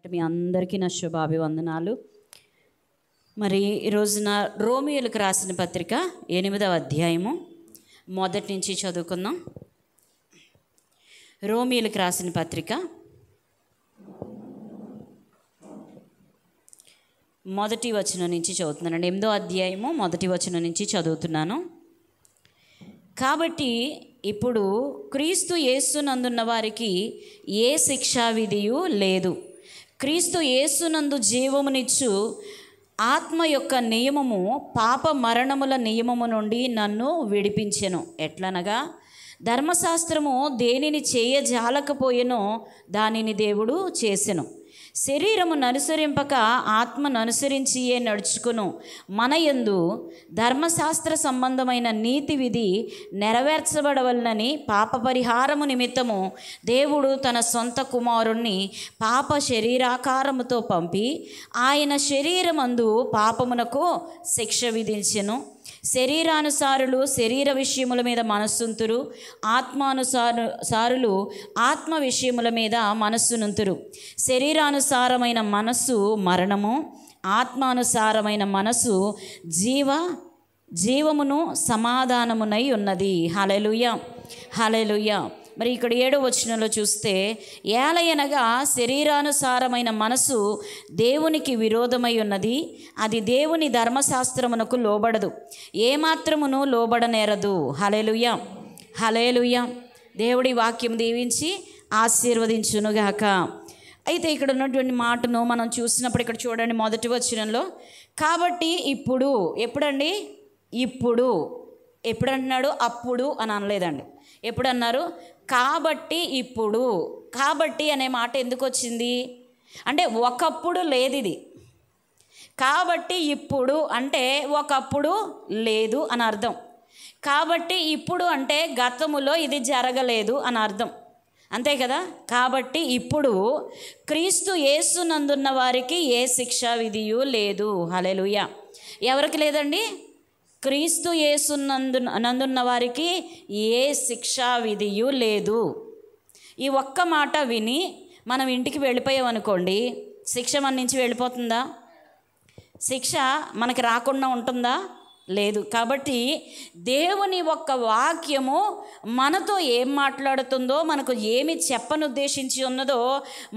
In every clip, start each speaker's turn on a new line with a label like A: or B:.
A: మీ అందరికీ నా శుభాభివందనాలు. మరి ఈరోజున రోమియోలకు రాసిన పత్రిక 8వ అధ్యాయము మొదటి నుంచి చదువుకుందాం. రోమియోలకు రాసిన పత్రిక మొదటి వచనం నుంచి చదువుతున్నానండి. 8వ అధ్యాయము మొదటి వచనం నుంచి చదువుతున్నాను. కాబట్టి ఇప్పుడు క్రీస్తు యేసునందున్న వారికి ఏ శిక్షా విధియు లేదు. క్రీస్తు యేసునందు జీవమునిచ్చు ఆత్మ యొక్క నియమము పాప మరణముల నియమము నుండి నన్ను విడిపించెను. ఎట్లనగా ధర్మశాస్త్రము దేనిని చేయజాలకపోయెనో దానిని దేవుడు చేసెను. శరీరమును అనుసరింపక ఆత్మను అనుసరించియే నడుచుకును మన యందు ధర్మశాస్త్ర సంబంధమైన నీతి విధి నెరవేర్చబడవలనని పాప పరిహారము నిమిత్తము దేవుడు తన సొంత కుమారుణ్ణి పాప శరీరాకారముతో పంపి ఆయన శరీరమందు పాపమునకు శిక్ష విధించెను. శరీరానుసారులు శరీర విషయముల మీద మనస్సుంతురు, ఆత్మానుసారులు ఆత్మ విషయముల మీద మనస్సునుంతురు. శరీరానుసారమైన మనస్సు మరణము, ఆత్మానుసారమైన మనస్సు జీవమును సమాధానమునై ఉన్నది. హల్లెలూయా, హల్లెలూయా. మరి ఇక్కడ 7వ వచనంలో చూస్తే, ఏలయనగా శరీరానుసారమైన మనసు దేవునికి విరోధమై ఉన్నది, అది దేవుని ధర్మశాస్త్రమునకు లోబడదు, ఏమాత్రమును లోబడనేరదు. హల్లెలూయా, హల్లెలూయా. దేవుడి వాక్యం దీవించి ఆశీర్వదించునుగాక. అయితే ఇక్కడ ఉన్నటువంటి మాటను మనం చూసినప్పుడు ఇక్కడ చూడండి, మొదటి వచనంలో కాబట్టి ఇప్పుడు, ఎప్పుడండి? ఇప్పుడు. ఎప్పుడు అంటున్నాడు? అప్పుడు అని అనలేదండి. ఎప్పుడు అన్నారు? కాబట్టి ఇప్పుడు. కాబట్టి అనే మాట ఎందుకు వచ్చింది అంటే, ఒకప్పుడు లేదు ఇది. కాబట్టి ఇప్పుడు అంటే ఒకప్పుడు లేదు అని అర్థం. కాబట్టి ఇప్పుడు అంటే గతములో ఇది జరగలేదు అని అర్థం, అంతే కదా. కాబట్టి ఇప్పుడు క్రీస్తు యేసునందున్న వారికి ఏ శిక్షా విధియు లేదు. హల్లెలూయా. ఎవరికి లేదండి? క్రీస్తు యేసునందున్న వారికి ఏ శిక్షా విధియు లేదు. ఈ ఒక్క మాట విని మనం ఇంటికి వెళ్ళిపోయామనుకోండి, శిక్ష మన నుంచి వెళ్ళిపోతుందా? శిక్ష మనకి రాకుండా ఉంటుందా? లేదు. కాబట్టి దేవుని ఒక్క వాక్యము మనతో ఏం మాట్లాడుతుందో, మనకు ఏమి చెప్పనుద్దేశించి ఉన్నదో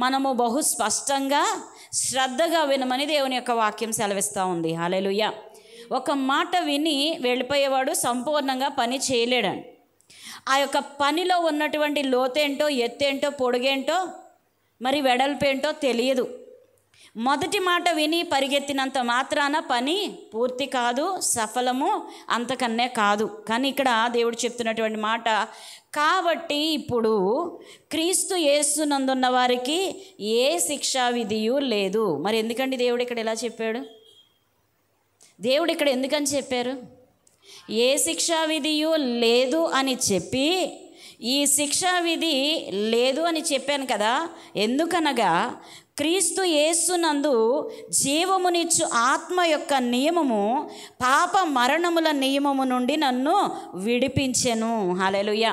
A: మనము బహు స్పష్టంగా శ్రద్ధగా వినమని దేవుని యొక్క వాక్యం సెలవిస్తూ ఉంది. హల్లెలూయా. ఒక మాట విని వెళ్ళిపోయేవాడు సంపూర్ణంగా పని చేయలేడండి. ఆ యొక్క పనిలో ఉన్నటువంటి లోతేంటో, ఎత్తేంటో, పొడుగేంటో, మరి వెడల్పేంటో తెలియదు. మొదటి మాట విని పరిగెత్తినంత మాత్రాన పని పూర్తి కాదు, సఫలము అంతకన్నే కాదు. కానీ ఇక్కడ దేవుడు చెప్తున్నటువంటి మాట, కాబట్టి ఇప్పుడు క్రీస్తు యేసునందున్న వారికి ఏ శిక్షా విధియు లేదు. మరి ఎందుకండి దేవుడు ఇక్కడ ఎలా చెప్పాడు? దేవుడు ఇక్కడ ఎందుకని చెప్పారు? ఏ శిక్షా విధియు లేదు అని చెప్పి, ఈ శిక్షా విధి లేదు అని చెప్పాను కదా, ఎందుకనగా క్రీస్తు యేసునందు జీవమునిచ్చు ఆత్మ యొక్క నియమము పాప మరణముల నియమము నుండి నన్ను విడిపించెను. హల్లెలూయా.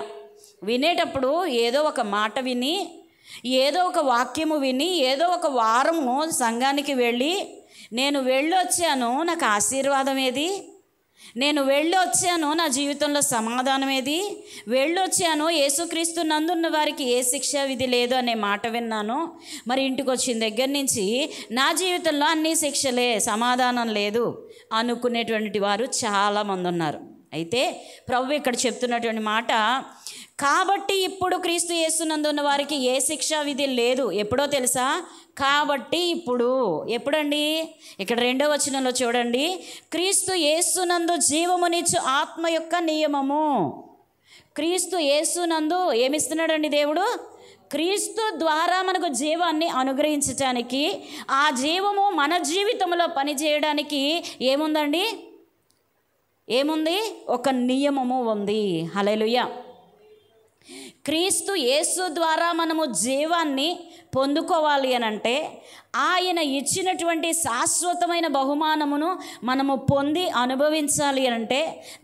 A: వినేటప్పుడు ఏదో ఒక మాట విని, ఏదో ఒక వాక్యము విని, ఏదో ఒక వారము సంఘానికి వెళ్ళి, నేను వెళ్ళొచ్చాను, నాకు ఆశీర్వాదం ఏది? నేను వెళ్ళొచ్చాను, నా జీవితంలో సమాధానం ఏది? వెళ్ళొచ్చాను, యేసుక్రీస్తు నందున్న వారికి ఏ శిక్షా విధి లేదు అనే మాట విన్నాను. మరి ఇంటికి వచ్చిన దగ్గర నుంచి నా జీవితంలో అన్ని శిక్షలే, సమాధానం లేదు అనుకునేటువంటి వారు చాలామంది ఉన్నారు. అయితే ప్రభువు ఇక్కడ చెప్తున్నటువంటి మాట, కాబట్టి ఇప్పుడు క్రీస్తు యేసునందున్న వారికి ఏ శిక్షా విధి లేదు. ఎప్పుడో తెలుసా? కాబట్టి ఇప్పుడు. ఎప్పుడండి? ఇక్కడ 2వ వచనంలో చూడండి, క్రీస్తు యేసునందు జీవమునిచ్చు ఆత్మ యొక్క నియమము. క్రీస్తు యేసునందు ఏమిస్తున్నాడండి దేవుడు? క్రీస్తు ద్వారా మనకు జీవాన్ని అనుగ్రహించటానికి, ఆ జీవము మన జీవితంలో పనిచేయడానికి ఏముందండి? ఏముంది? ఒక నియమము ఉంది. హల్లెలూయా. క్రీస్తు యేసు ద్వారా మనము జీవాన్ని పొందుకోవాలి అనంటే, ఆయన ఇచ్చినటువంటి శాశ్వతమైన బహుమానమును మనము పొంది అనుభవించాలి అనంటే,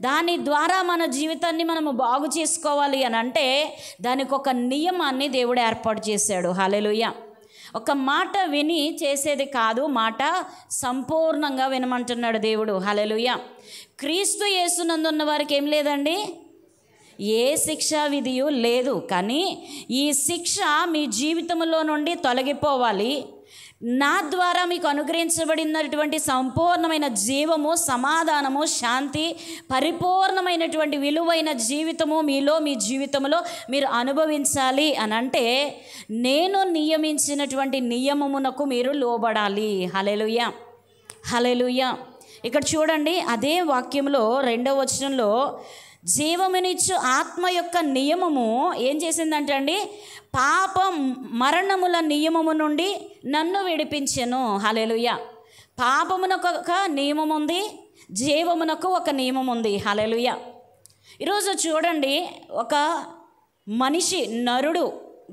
A: దాని ద్వారా మన జీవితాన్ని మనము బాగు చేసుకోవాలి అనంటే, దానికి ఒక నియమాన్ని దేవుడు ఏర్పాటు చేశాడు. హల్లెలూయా. ఒక మాట విని చేసేది కాదు, మాట సంపూర్ణంగా వినమంటున్నాడు దేవుడు. హల్లెలూయా. క్రీస్తు యేసునందున్న వారికి ఏం లేదండి, ఏ శిక్షా విధియు లేదు. కానీ ఈ శిక్ష మీ జీవితంలో నుండి తొలగిపోవాలి. నా ద్వారా మీకు అనుగ్రహించబడినటువంటి సంపూర్ణమైన జీవము, సమాధానము, శాంతి, పరిపూర్ణమైనటువంటి విలువైన జీవితము మీలో, మీ జీవితంలో మీరు అనుభవించాలి అని అంటే నేను నియమించినటువంటి నియమమునకు మీరు లోబడాలి. హల్లెలూయా, హల్లెలూయా. ఇక్కడ చూడండి, అదే వాక్యంలో 2వ వచనంలో జీవమునిచ్చు ఆత్మ యొక్క నియమము ఏం చేసిందంటే అండి, పాప మరణముల నియమము నుండి నన్ను విడిపించెను. హల్లెలూయా. పాపమునకు ఒక నియమం ఉంది, జీవమునకు ఒక నియమం ఉంది. హల్లెలూయా. ఈరోజు చూడండి, ఒక మనిషి నరుడు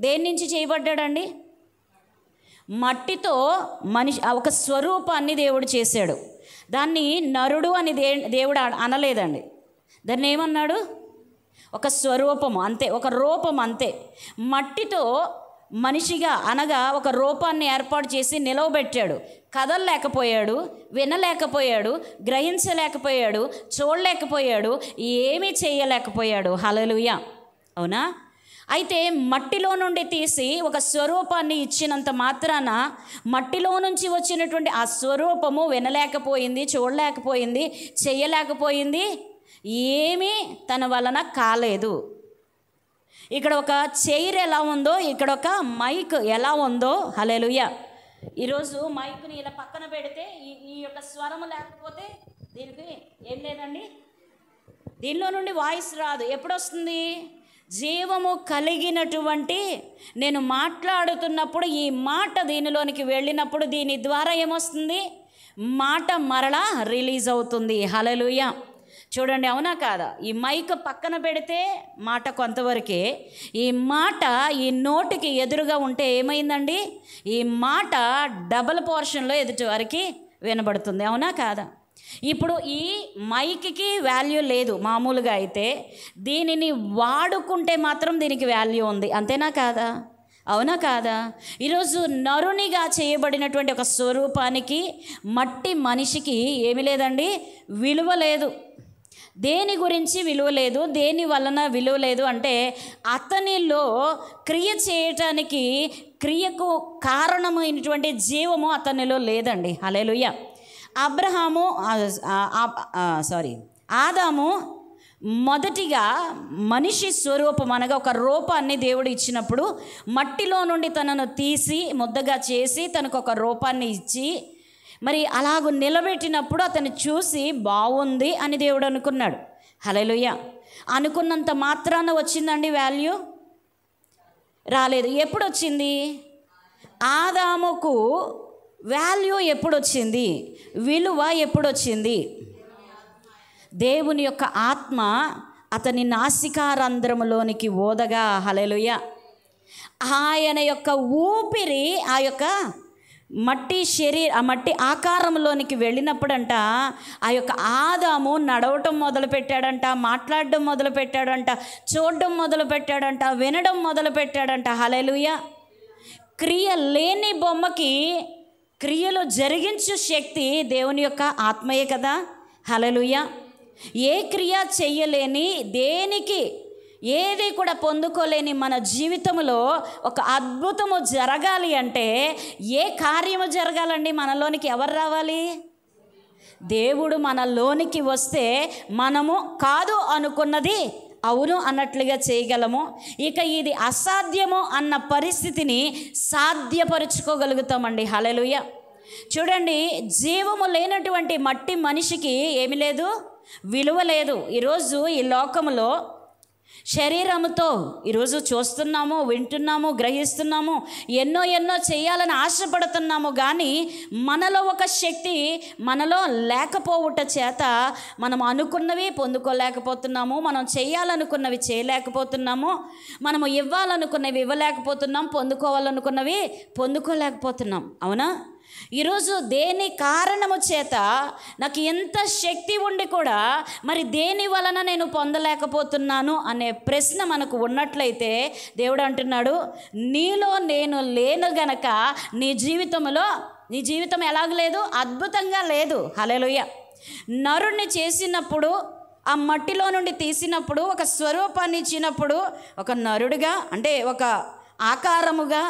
A: దేని నుంచి చేయబడ్డాడండి? మట్టితో మనిషి ఒక స్వరూపాన్ని దేవుడు చేశాడు. దాన్ని నరుడు అని దేవుడు అనలేదండి. దాన్ని ఏమన్నాడు? ఒక స్వరూపము అంతే, ఒక రూపం అంతే. మట్టితో మనిషిగా అనగా ఒక రూపాన్ని ఏర్పాటు చేసి నిలవబెట్టాడు. కదలలేకపోయాడు, వినలేకపోయాడు, గ్రహించలేకపోయాడు, చూడలేకపోయాడు, ఏమీ చేయలేకపోయాడు. హల్లెలూయా. అవునా? అయితే మట్టిలో నుండి తీసి ఒక స్వరూపాన్ని ఇచ్చినంత మాత్రాన మట్టిలో నుంచి వచ్చినటువంటి ఆ స్వరూపము వినలేకపోయింది, చూడలేకపోయింది, చేయలేకపోయింది, ఏమీ తన వలన కాలేదు. ఇక్కడ ఒక చైర్ ఎలా ఉందో, ఇక్కడ ఒక మైక్ ఎలా ఉందో. హల్లెలూయా. ఈరోజు మైక్ని ఇలా పక్కన పెడితే ఈ యొక్క స్వరము లేకపోతే దీనికి ఏం లేదండి, దీనిలో నుండి వాయిస్ రాదు. ఎప్పుడు వస్తుంది? జీవము కలిగినటువంటి నేను మాట్లాడుతున్నప్పుడు ఈ మాట దీనిలోనికి వెళ్ళినప్పుడు దీని ద్వారా ఏమొస్తుంది? మాట మరలా రిలీజ్ అవుతుంది. హల్లెలూయా. చూడండి, అవునా కాదా? ఈ మైక్ పక్కన పెడితే మాట కొంతవరకే, ఈ మాట ఈ నోటికి ఎదురుగా ఉంటే ఏమైందండి? ఈ మాట డబుల్ పోర్షన్లో ఎదుటి వారికి వినబడుతుంది. అవునా కాదా? ఇప్పుడు ఈ మైక్కి వాల్యూ లేదు మామూలుగా, అయితే దీనిని వాడుకుంటే మాత్రం దీనికి వాల్యూ ఉంది. అంతేనా కాదా? అవునా కాదా? ఈరోజు నరునిగా చేయబడినటువంటి ఒక స్వరూపానికి, మట్టి మనిషికి ఏమి లేదండి, విలువ లేదు. దేని గురించి విలువ లేదు, దేని వలన విలువ లేదు అంటే అతనిలో క్రియ చేయటానికి, క్రియకు కారణమైనటువంటి జీవము అతనిలో లేదండి. హల్లెలూయా. ఆదాము మొదటిగా మనిషి స్వరూపం అనగా ఒక రూపాన్ని దేవుడు ఇచ్చినప్పుడు మట్టిలో నుండి తనను తీసి ముద్దగా చేసి తనకు ఒక రూపాన్ని ఇచ్చి మరి అలాగూ నిలబెట్టినప్పుడు అతను చూసి బాగుంది అని దేవుడు అనుకున్నాడు. హల్లెలూయా. అనుకున్నంత మాత్రాన వచ్చిందండి వాల్యూ? రాలేదు. ఎప్పుడు వచ్చింది? ఆదాముకు వాల్యూ ఎప్పుడు వచ్చింది? విలువ ఎప్పుడు వచ్చింది? దేవుని యొక్క ఆత్మ అతని నాసికారంధ్రములోనికి ఓదగా. హల్లెలూయా. ఆయన యొక్క ఊపిరి ఆ యొక్క మట్టి ఆకారంలోనికి వెళ్ళినప్పుడంట ఆ యొక్క ఆదాము నడవటం మొదలుపెట్టాడంట, మాట్లాడడం మొదలుపెట్టాడంట, చూడడం మొదలుపెట్టాడంట, వినడం మొదలుపెట్టాడంట. హల్లెలూయా. క్రియ లేని బొమ్మకి క్రియలు జరిగించు శక్తి దేవుని యొక్క ఆత్మయే కదా. హల్లెలూయా. ఏ క్రియ చెయ్యలేని, దేనికి ఏది కూడా పొందుకోలేని మన జీవితంలో ఒక అద్భుతము జరగాలి అంటే ఏ కార్యము జరగాలండి? మనలోనికి ఎవరు రావాలి? దేవుడు మనలోనికి వస్తే మనము కాదు అనుకున్నది అవును అన్నట్లుగా చేయగలము. ఇక ఇది అసాధ్యము అన్న పరిస్థితిని సాధ్యపరుచుకోగలుగుతామండి. హల్లెలూయా. చూడండి, జీవము లేనటువంటి మట్టి మనిషికి ఏమి లేదు, విలువ లేదు. ఈరోజు ఈ లోకములో శరీరముతో ఈరోజు చూస్తున్నాము, వింటున్నాము, గ్రహిస్తున్నాము, ఎన్నో చేయాలని ఆశపడుతున్నాము. కానీ మనలో ఒక శక్తి మనలో లేకపోవుట చేత మనం అనుకున్నవి పొందుకోలేకపోతున్నాము, మనం చేయాలనుకున్నవి చేయలేకపోతున్నాము, మనము ఇవ్వాలనుకున్నవి ఇవ్వలేకపోతున్నాం, పొందుకోవాలనుకున్నవి పొందుకోలేకపోతున్నాం. అవునా? ఈరోజు దేని కారణము చేత నాకు ఎంత శక్తి ఉండి కూడా మరి దేని వలన నేను పొందలేకపోతున్నాను అనే ప్రశ్న మనకు ఉన్నట్లయితే దేవుడు అంటున్నాడు, నీలో నేను లేను గనక నీ జీవితం ఎలాగ లేదు? అద్భుతంగా లేదు. హల్లెలూయా. నరుణ్ణి చేసినప్పుడు, ఆ మట్టిలో నుండి తీసినప్పుడు, ఒక స్వరూపాన్ని ఇచ్చినప్పుడు, ఒక నరుడుగా అంటే ఒక ఆకారముగా,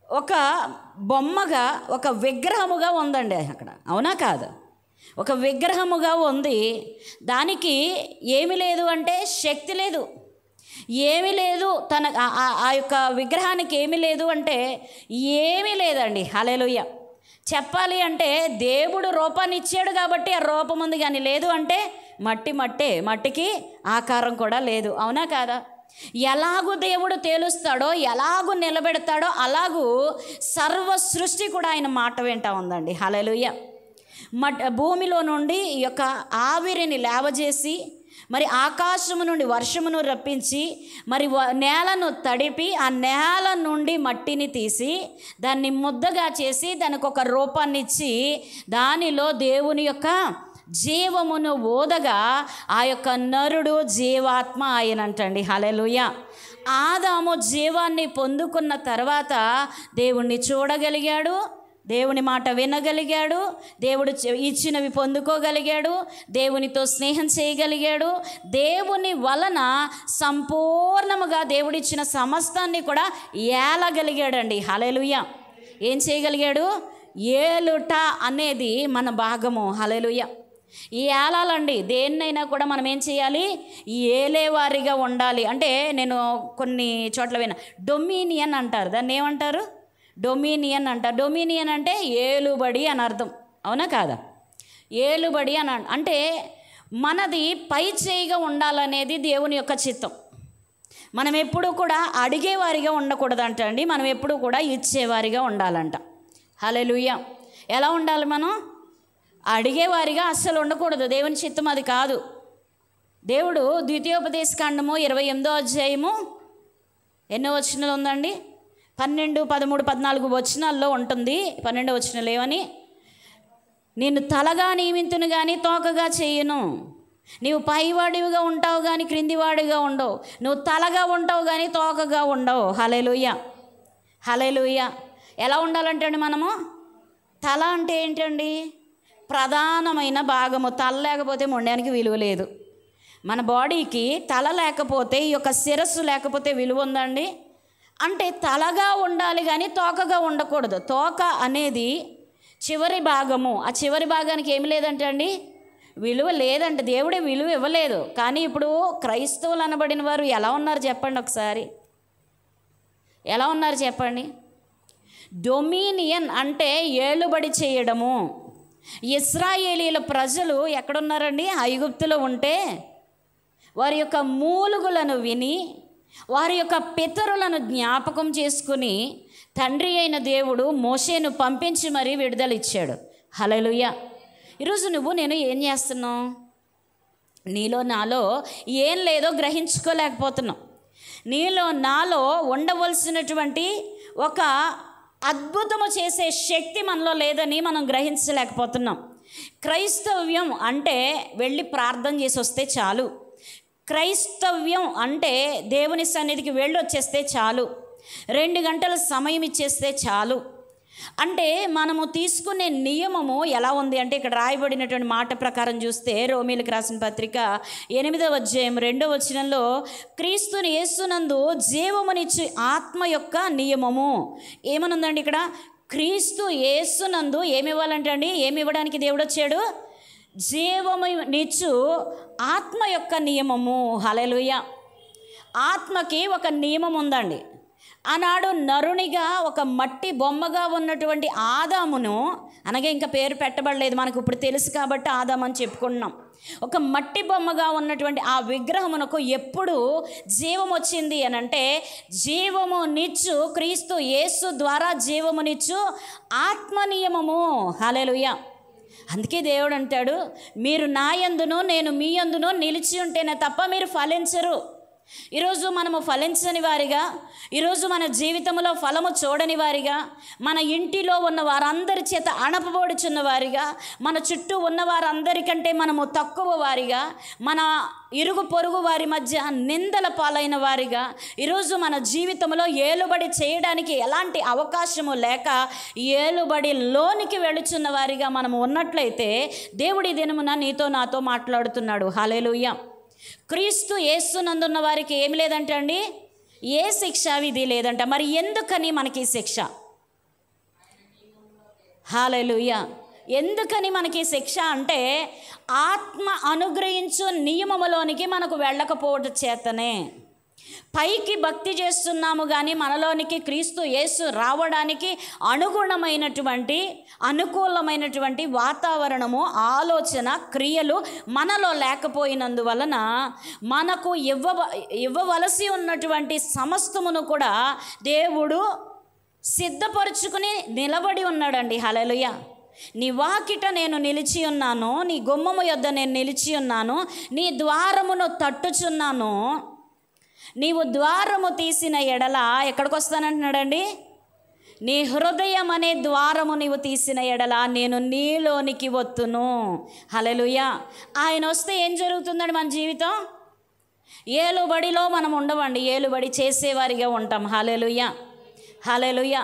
A: ఒక బొమ్మగా, ఒక విగ్రహముగా ఉందండి అక్కడ. అవునా కాదు? ఒక విగ్రహముగా ఉంది. దానికి ఏమి లేదు అంటే శక్తి లేదు, ఏమీ లేదు. ఆ యొక్క విగ్రహానికి ఏమీ లేదు అంటే ఏమీ లేదండి. హల్లెలూయా. చెప్పాలి అంటే దేవుడు రూపాన్ని ఇచ్చాడు కాబట్టి ఆ రూపం ఉంది, కానీ లేదు అంటే మట్టికి ఆకారం కూడా లేదు. అవునా కాదా? ఎలాగూ దేవుడు తేలుస్తాడో, ఎలాగూ నిలబెడతాడో అలాగూ సర్వ సృష్టి కూడా ఆయన మాట వింటా ఉందండి. హల్లెలూయా. భూమిలో నుండి ఈ యొక్క ఆవిరిని లేవజేసి, మరి ఆకాశము నుండి వర్షమును రప్పించి, మరి నేలను తడిపి, ఆ నేల నుండి మట్టిని తీసి దాన్ని ముద్దగా చేసి దానికి ఒక రూపాన్ని ఇచ్చి దానిలో దేవుని యొక్క జీవమును ఓదగా ఆ యొక్క నరుడు జీవాత్మ ఆయనంటండి. హల్లెలూయా. ఆదాము జీవాన్ని పొందుకున్న తర్వాత దేవుణ్ణి చూడగలిగాడు, దేవుని మాట వినగలిగాడు, దేవుడు ఇచ్చినవి పొందుకోగలిగాడు, దేవునితో స్నేహం చేయగలిగాడు. దేవుని వలన సంపూర్ణముగా దేవుడిచ్చిన సమస్తాన్ని కూడా ఏలగలిగాడండి. హల్లెలూయా. ఏం చేయగలిగాడు? ఏలుట అనేది మన భాగము. హల్లెలూయా. ఈ ఏలాలండి. దేన్నైనా కూడా మనం ఏం చేయాలి? ఏలేవారిగా ఉండాలి. అంటే నేను కొన్ని చోట్ల విన్నా, డొమినియన్ అంటారు. దాన్ని ఏమంటారు? డొమినియన్ అంటారు. డొమినియన్ అంటే ఏలుబడి అని అర్థం. అవునా కాదా? ఏలుబడి అని అంటే మనది పై చేయిగా ఉండాలనేది దేవుని యొక్క చిత్తం. మనం ఎప్పుడూ కూడా అడిగేవారిగా ఉండకూడదంట అండి. మనం ఎప్పుడూ కూడా ఇచ్చేవారిగా ఉండాలంట. హల్లెలూయా. ఎలా ఉండాలి? మనం అడిగేవారిగా అస్సలు ఉండకూడదు. దేవుని చిత్తం అది కాదు. దేవుడు ద్వితీయోపదేశకాండము 28వ అధ్యాయము ఎన్నో వచనాలు ఉందండి? 12, 13, 14 వచనాల్లో ఉంటుంది. 12వ వచనాలు ఏమని? నేను తలగా నియమింతును కానీ తోకగా చేయను. నీవు పైవాడివిగా ఉంటావు కానీ క్రిందివాడిగా ఉండవు. నువ్వు తలగా ఉంటావు కానీ తోకగా ఉండవు. హల్లెలూయా. హల్లెలూయా. ఎలా ఉండాలంటే అండి మనము? తల అంటే ఏంటండి? ప్రధానమైన భాగము. తల లేకపోతే మొండానికి విలువ లేదు. మన బాడీకి తల లేకపోతే, ఈ యొక్క శిరస్సు లేకపోతే విలువ ఉందండి? అంటే తలగా ఉండాలి కానీ తోకగా ఉండకూడదు. తోక అనేది చివరి భాగము. ఆ చివరి భాగానికి ఏమి లేదంటే అండి విలువ లేదంటే దేవుడే విలువ ఇవ్వలేదు. కానీ ఇప్పుడు క్రైస్తవులు అనబడిన వారు ఎలా ఉన్నారు చెప్పండి ఒకసారి? ఎలా ఉన్నారు చెప్పండి? డొమినియన్ అంటే ఏలుబడి చేయడము. ఇశ్రాయేలీల ప్రజలు ఎక్కడున్నారండి? ఐగుప్తులో ఉంటే వారి యొక్క మూలుగులను విని, వారి యొక్క పితరులను జ్ఞాపకం చేసుకుని తండ్రి అయిన దేవుడు మోషేను పంపించి మరీ విడుదల ఇచ్చాడు. హల్లెలూయా. ఈరోజు నువ్వు నేను ఏం చేస్తున్నావు? నీలో నాలో ఏం లేదో గ్రహించుకోలేకపోతున్నావు. నీలో నాలో ఉండవలసినటువంటి ఒక అద్భుతము చేసే శక్తి మనలో లేదని మనం గ్రహించలేకపోతున్నాం. క్రైస్తవ్యం అంటే వెళ్ళి ప్రార్థన చేసి వస్తే చాలు. క్రైస్తవ్యం అంటే దేవుని సన్నిధికి వెళ్ళి వచ్చేస్తే చాలు. 2 గంటల సమయం ఇచ్చేస్తే చాలు. అంటే మనము తీసుకునే నియమము ఎలా ఉంది అంటే, ఇక్కడ రాయబడినటువంటి మాట ప్రకారం చూస్తే రోమీయులకు రాసిన పత్రిక 8వ అధ్యాయం 2వ వచనంలో క్రీస్తుని యేసునందు జీవమునిచ్చు ఆత్మ యొక్క నియమము ఏమనుందండి? ఇక్కడ క్రీస్తు యేసునందు ఏమి ఇవ్వాలంటే అండి, ఏమి ఇవ్వడానికి దేవుడు వచ్చాడు? జీవమునిచ్చు ఆత్మ యొక్క నియమము. హల్లెలూయా. ఆత్మకి ఒక నియమం ఉందండి. ఆనాడు నరునిగా ఒక మట్టి బొమ్మగా ఉన్నటువంటి ఆదామును, అనగా ఇంకా పేరు పెట్టబడలేదు మనకు, ఇప్పుడు తెలుసు కాబట్టి ఆదాము అని చెప్పుకుంటున్నాం. ఒక మట్టి బొమ్మగా ఉన్నటువంటి ఆ విగ్రహమునకు ఎప్పుడు జీవం వచ్చింది అని అంటే, జీవమునిచ్చు క్రీస్తు యేసు ద్వారా జీవమునిచ్చు ఆత్మ నియమము. హల్లెలూయా. అందుకే దేవుడు అంటాడు, మీరు నా యందును నేను మీ యందును నిలిచి ఉంటేనే తప్ప మీరు ఫలించరు. ఈరోజు మనము ఫలించని వారిగా, ఈరోజు మన జీవితంలో ఫలము చూడని వారిగా, మన ఇంటిలో ఉన్న వారందరి చేత అణపబడుచున్న వారిగా, మన చుట్టూ ఉన్న వారందరికంటే మనము తక్కువ వారిగా, మన ఇరుగు పొరుగు వారి మధ్య నిందల పాలైన వారిగా, ఈరోజు మన జీవితంలో ఏలుబడి చేయడానికి ఎలాంటి అవకాశము లేక ఏలుబడి లోనికి వెళుచున్న వారిగా మనము ఉన్నట్లయితే దేవుడి దినమున నీతో నాతో మాట్లాడుతున్నాడు. హల్లెలూయా. క్రీస్తు యేసునందున్న వారికి ఏమి లేదంట అండి, ఏ శిక్ష విధి లేదంట. మరి ఎందుకని మనకి శిక్ష? హల్లెలూయా. ఎందుకని మనకి శిక్ష అంటే ఆత్మ అనుగ్రహించు నియమములోనికి మనకు వెళ్ళకపోవడం చేతనే. పైకి భక్తి చేస్తున్నాము కానీ మనలోనికి క్రీస్తు యేసు రావడానికి అనుకూలమైనటువంటి వాతావరణము, ఆలోచన, క్రియలు మనలో లేకపోయినందువలన మనకు ఇవ్వవలసి ఉన్నటువంటి సమస్తమును కూడా దేవుడు సిద్ధపరుచుకుని నిలబడి ఉన్నాడండి. హల్లెలూయా. నీ వాకిట నేను నిలిచి ఉన్నాను, నీ గుమ్మము యొద్ద నేను నిలిచి ఉన్నాను, నీ ద్వారమును తట్టుచున్నాను, నీవు ద్వారము తీసిన ఎడల ఎక్కడికి వస్తానంటున్నాడండి, నీ హృదయం అనే ద్వారము నీవు తీసిన ఎడల నేను నీలోనికి వత్తును. హల్లెలూయా. ఆయన వస్తే ఏం జరుగుతుందండి మన జీవితం? ఏలుబడిలో మనం ఉండవండి, ఏలుబడి చేసేవారిగా ఉంటాం. హల్లెలూయా. హల్లెలూయా.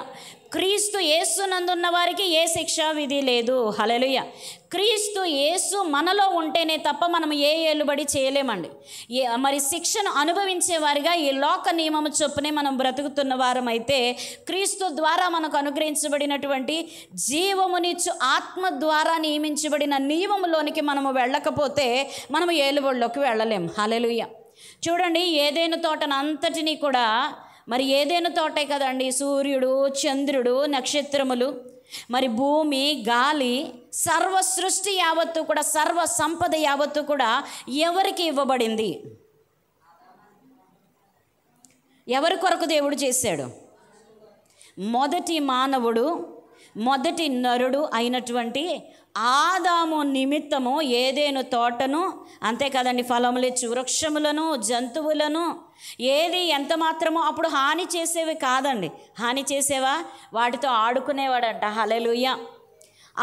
A: క్రీస్తు యేసునందున్న వారికి ఏ శిక్షా విధి లేదు. హల్లెలూయా. క్రీస్తు యేసు మనలో ఉంటేనే తప్ప మనం ఏ ఏలుబడి చేయలేమండి. మరి శిక్షను అనుభవించే వారిగా ఈ లోక నియమము చొప్పునే మనం బ్రతుకుతున్న వారమైతే క్రీస్తు ద్వారా మనకు అనుగ్రహించబడినటువంటి జీవమునిచ్చు ఆత్మ ద్వారా నియమించబడిన నియమములోనికి మనము వెళ్ళకపోతే మనము ఏలుబడిలోకి వెళ్ళలేం. హల్లెలూయా. చూడండి, ఏదైనా తోటనంతటినీ కూడా, మరి ఏదైనా తోటే కదండి, సూర్యుడు, చంద్రుడు, నక్షత్రములు, మరి భూమి, గాలి, సర్వ సృష్టి యావత్తు కూడా, సర్వ సంపద యావత్తు కూడా ఎవరికి ఇవ్వబడింది? ఎవరి కొరకు దేవుడు చేశాడు? మొదటి మానవుడు, మొదటి నరుడు అయినటువంటి ఆదాము నిమిత్తము ఏదేను తోటను, అంతే కదండి, ఫలములిచ్చు వృక్షములను, జంతువులను, ఏది ఎంత మాత్రమో అప్పుడు హాని చేసేవి కాదండి. హాని చేసేవా? వాటితో ఆడుకునేవాడంట. హల్లెలూయా.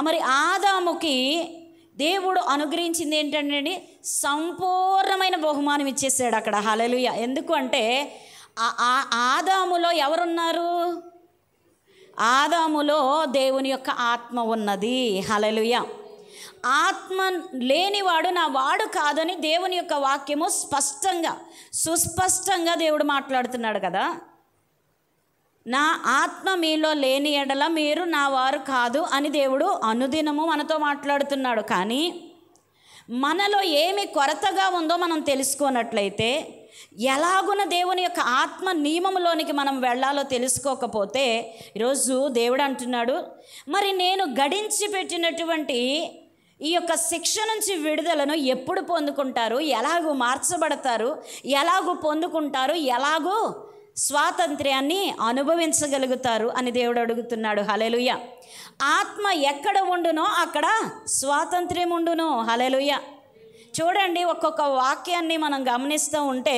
A: మరి ఆదాముకి దేవుడు అనుగ్రహించింది ఏంటంటే సంపూర్ణమైన బహుమానం ఇచ్చేసాడు అక్కడ. హల్లెలూయా. ఎందుకు అంటే ఆదాములో ఎవరున్నారు? ఆదాములో దేవుని యొక్క ఆత్మ ఉన్నది. హల్లెలూయా. ఆత్మ లేనివాడు నా వాడు కాదని దేవుని యొక్క వాక్యము సుస్పష్టంగా దేవుడు మాట్లాడుతున్నాడు కదా. నా ఆత్మ మీలో లేని ఎడల మీరు నా వారు కాదు అని దేవుడు అనుదినము మనతో మాట్లాడుతున్నాడు. కానీ మనలో ఏమి కొరతగా ఉందో మనం తెలుసుకున్నట్లయితే, ఎలాగున దేవుని యొక్క ఆత్మ నియమంలోనికి మనం వెళ్ళాలో తెలుసుకోకపోతే, ఈరోజు దేవుడు అంటున్నాడు, మరి నేను గడించి పెట్టినటువంటి ఈ యొక్క శిక్ష నుంచి విడుదలను ఎప్పుడు పొందుకుంటారు, ఎలాగూ మార్చబడతారు, ఎలాగూ పొందుకుంటారు, ఎలాగూ స్వాతంత్ర్యాన్ని అనుభవించగలుగుతారు అని దేవుడు అడుగుతున్నాడు. హల్లెలూయా. ఆత్మ ఎక్కడ ఉండునో అక్కడ స్వాతంత్ర్యం ఉండును. హల్లెలూయా. చూడండి, ఒక్కొక్క వాక్యాన్ని మనం గమనిస్తూ ఉంటే,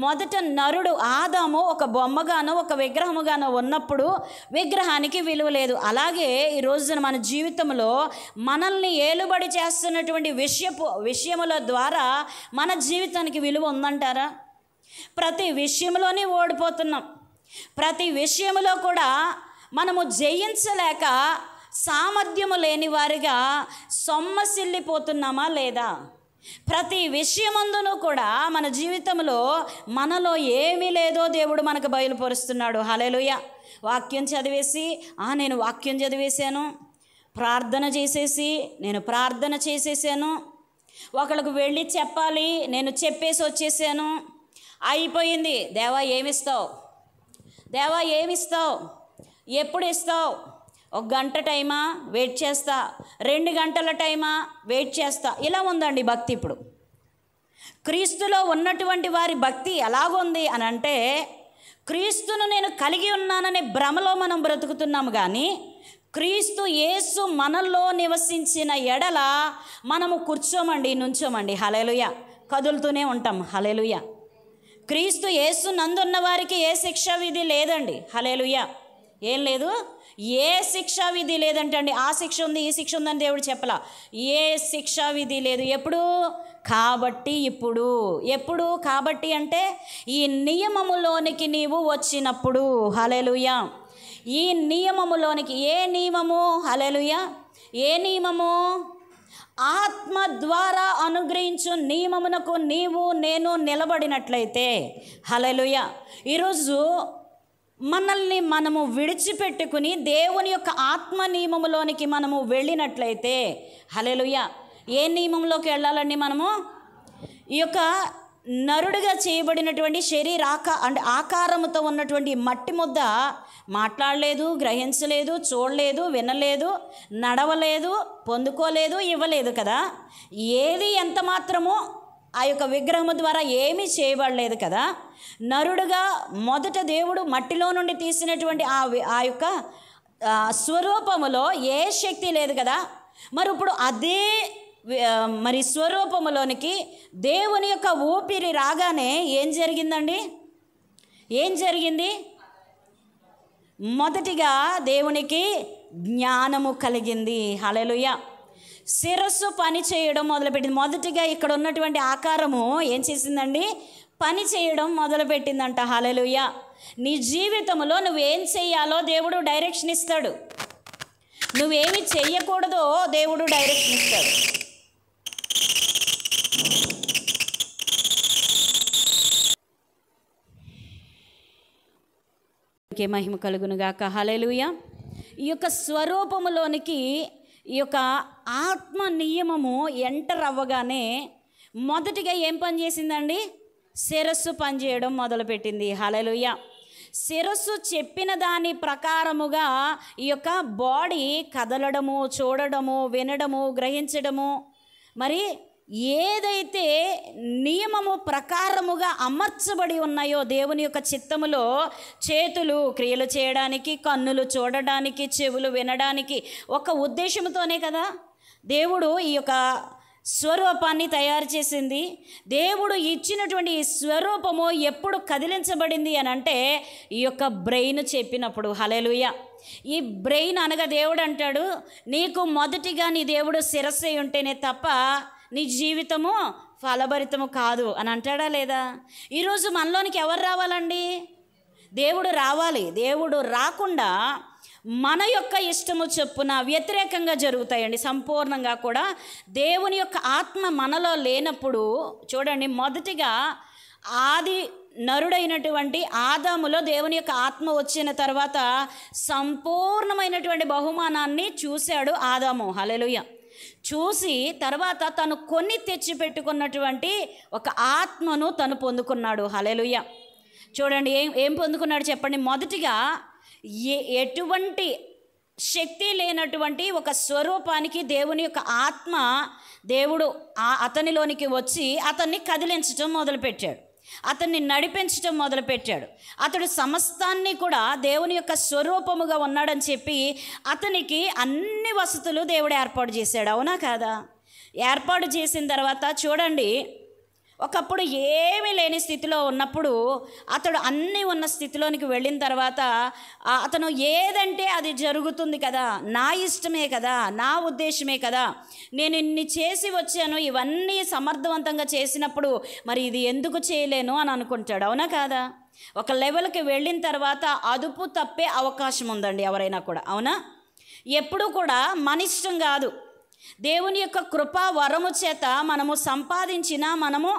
A: మొదట నరుడు ఆదాము ఒక బొమ్మగానో ఒక విగ్రహముగానో ఉన్నప్పుడు విగ్రహానికి విలువ లేదు. అలాగే ఈ రోజున మన జీవితంలో మనల్ని ఏలుబడి చేస్తున్నటువంటి విషయముల ద్వారా మన జీవితానికి విలువ ఉందంటారా? ప్రతి విషయంలోనే ఓడిపోతున్నాం. ప్రతి విషయంలో కూడా మనము జయించలేక సామర్థ్యము లేని వారిగా సొమ్మసిల్లిపోతున్నామా లేదా? ప్రతి విషయమందును కూడా మన జీవితంలో మనలో ఏమీ లేదో దేవుడు మనకు బయలుపరుస్తున్నాడు. హల్లెలూయా. వాక్యం చదివేసి నేను వాక్యం చదివేశాను, ప్రార్థన చేసేసి నేను ప్రార్థన చేసేసాను, ఒకళ్ళకు వెళ్ళి చెప్పాలి నేను చెప్పేసి వచ్చేసాను, అయిపోయింది. దేవా ఏమిస్తావు, దేవా ఏమిస్తావు, ఎప్పుడు ఇస్తావు? 1 గంట టైమా, వెయిట్ చేస్తా. 2 గంటల టైమా, వెయిట్ చేస్తా. ఇలా ఉందండి భక్తి. ఇప్పుడు క్రీస్తులో ఉన్నటువంటి వారి భక్తి ఎలాగుంది అని అంటే, క్రీస్తును నేను కలిగి ఉన్నాననే భ్రమలో మనం బ్రతుకుతున్నాము. కానీ క్రీస్తు యేసు మనల్లో నివసించిన ఎడల మనము కూర్చోమండి, నుంచోమండి. హల్లెలూయా. కదులుతూనే ఉంటాం. హల్లెలూయా. క్రీస్తు యేసు నందున్న వారికి ఏ శిక్షా విధి లేదండి. హల్లెలూయా. ఏం లేదు, ఏ శిక్షా విధి లేదంటే అండి. ఆ శిక్ష ఉంది, ఈ శిక్ష ఉందని దేవుడు చెప్పలా. ఏ శిక్షా విధి లేదు. ఎప్పుడు? కాబట్టి ఇప్పుడు. ఎప్పుడు? కాబట్టి అంటే ఈ నియమములోనికి నీవు వచ్చినప్పుడు. హల్లెలూయా. ఈ నియమములోనికి. ఏ నియమము? హల్లెలూయా. ఏ నియమము? ఆత్మ ద్వారా అనుగ్రహించు నియమమునకు నీవు నేను నిలబడినట్లయితే. హల్లెలూయా. ఈరోజు మనల్ని మనము విడిచిపెట్టుకుని దేవుని యొక్క ఆత్మ నియమములోనికి మనము వెళ్ళినట్లయితే, హల్లెలూయా, ఏ నియమంలోకి వెళ్ళాలండి మనము? ఈ యొక్క నరుడుగా చేయబడినటువంటి అంటే ఆకారముతో ఉన్నటువంటి మట్టి ముద్ద మాట్లాడలేదు, గ్రహించలేదు, చూడలేదు, వినలేదు, నడవలేదు, పొందుకోలేదు, ఇవ్వలేదు కదా. ఏది ఎంత మాత్రమో ఆ యొక్క విగ్రహము ద్వారా ఏమీ చేయబడలేదు కదా. నరుడుగా మొదట దేవుడు మట్టిలో నుండి తీసినటువంటి ఆ యొక్క స్వరూపములో ఏ శక్తి లేదు కదా. మరి ఇప్పుడు అదే మరి స్వరూపములోనికి దేవుని యొక్క ఊపిరి రాగానే ఏం జరిగిందండి? ఏం జరిగింది? మొదటిగా దేవునికి జ్ఞానము కలిగింది. హల్లెలూయా. శిరస్సు పని చేయడం మొదలుపెట్టింది. మొదటిగా ఇక్కడ ఉన్నటువంటి ఆకారము ఏం చేసిందండి? పని చేయడం మొదలుపెట్టిందంట. హల్లెలూయా. నీ జీవితంలో నువ్వేం చెయ్యాలో దేవుడు డైరెక్షన్ ఇస్తాడు. నువ్వేమి చెయ్యకూడదో దేవుడు డైరెక్షన్ ఇస్తాడు. మహిమ కలుగునుగాక. హల్లెలూయా. ఈ యొక్క స్వరూపములోనికి ఈ యొక్క ఆత్మ నియమము ఎంటర్ అవ్వగానే మొదటిగా ఏం పని చేసిందండి? శిరస్సు పనిచేయడం మొదలుపెట్టింది. హల్లెలూయా. శిరస్సు చెప్పిన దాని ప్రకారముగా ఈ యొక్క బాడీ కదలడము, చూడడము, వినడము, గ్రహించడము, మరి ఏదైతే నియమము ప్రకారముగా అమర్చబడి ఉన్నాయో దేవుని యొక్క చిత్తములో, చేతులు క్రియలు చేయడానికి, కన్నులు చూడడానికి, చెవులు వినడానికి, ఒక ఉద్దేశంతోనే కదా దేవుడు ఈ యొక్క స్వరూపాన్ని తయారు చేసింది. దేవుడు ఇచ్చినటువంటి ఈ స్వరూపము ఎప్పుడు కదిలించబడింది అని అంటే ఈ యొక్క బ్రెయిన్ చెప్పినప్పుడు. హల్లెలూయా. ఈ బ్రెయిన్ అనగా దేవుడు అంటాడు, నీకు మొదటిగా నీ దేవుడు శిరస్సు ఉంటేనే తప్ప నీ జీవితము ఫలభరితము కాదు అని అంటాడా లేదా? ఈరోజు మనలోనికి ఎవరు రావాలండి? దేవుడు రావాలి. దేవుడు రాకుండా మన యొక్క ఇష్టము చొప్పున వ్యతిరేకంగా జరుగుతాయండి సంపూర్ణంగా కూడా. దేవుని యొక్క ఆత్మ మనలో లేనప్పుడు చూడండి, మొదటిగా ఆది నరుడైనటువంటి ఆదాములో దేవుని యొక్క ఆత్మ వచ్చిన తర్వాత సంపూర్ణమైనటువంటి బహుమానాన్ని చూశాడు ఆదాము. హల్లెలూయా. చూసి తర్వాత తను కొని తెచ్చిపెట్టుకున్నటువంటి ఒక ఆత్మను తను పొందుకున్నాడు. హల్లెలూయా. చూడండి ఏం పొందుకున్నాడు చెప్పండి. మొదటిగా ఎటువంటి శక్తి లేనటువంటి ఒక స్వరూపానికి దేవుని యొక్క ఆత్మ దేవుడు అతనిలోనికి వచ్చి అతన్ని కదిలించటం మొదలుపెట్టాడు, అతన్ని నడిపించటం మొదలుపెట్టాడు. అతడు సమస్తాన్ని కూడా దేవుని యొక్క స్వరూపముగా ఉన్నాడని చెప్పి అతనికి అన్ని వసతులు దేవుడు ఏర్పాటు చేశాడు. అవునా కాదా? ఏర్పాటు చేసిన తర్వాత చూడండి, ఒకప్పుడు ఏమీ లేని స్థితిలో ఉన్నప్పుడు అతడు అన్నీ ఉన్న స్థితిలోనికి వెళ్ళిన తర్వాత అతను ఏదంటే అది జరుగుతుంది కదా, నా ఇష్టమే కదా, నా ఉద్దేశమే కదా, నేను ఇన్ని చేసి వచ్చాను, ఇవన్నీ సమర్థవంతంగా చేసినప్పుడు మరి ఇది ఎందుకు చేయలేను అని అనుకుంటాడు. అవునా కాదా? ఒక లెవెల్కి వెళ్ళిన తర్వాత అదుపు తప్పే అవకాశం ఉందండి ఎవరైనా కూడా. అవునా? ఎప్పుడూ కూడా మన ఇష్టం కాదు, దేవుని యొక్క కృపా వరము చేత మనము సంపాదించిన, మనము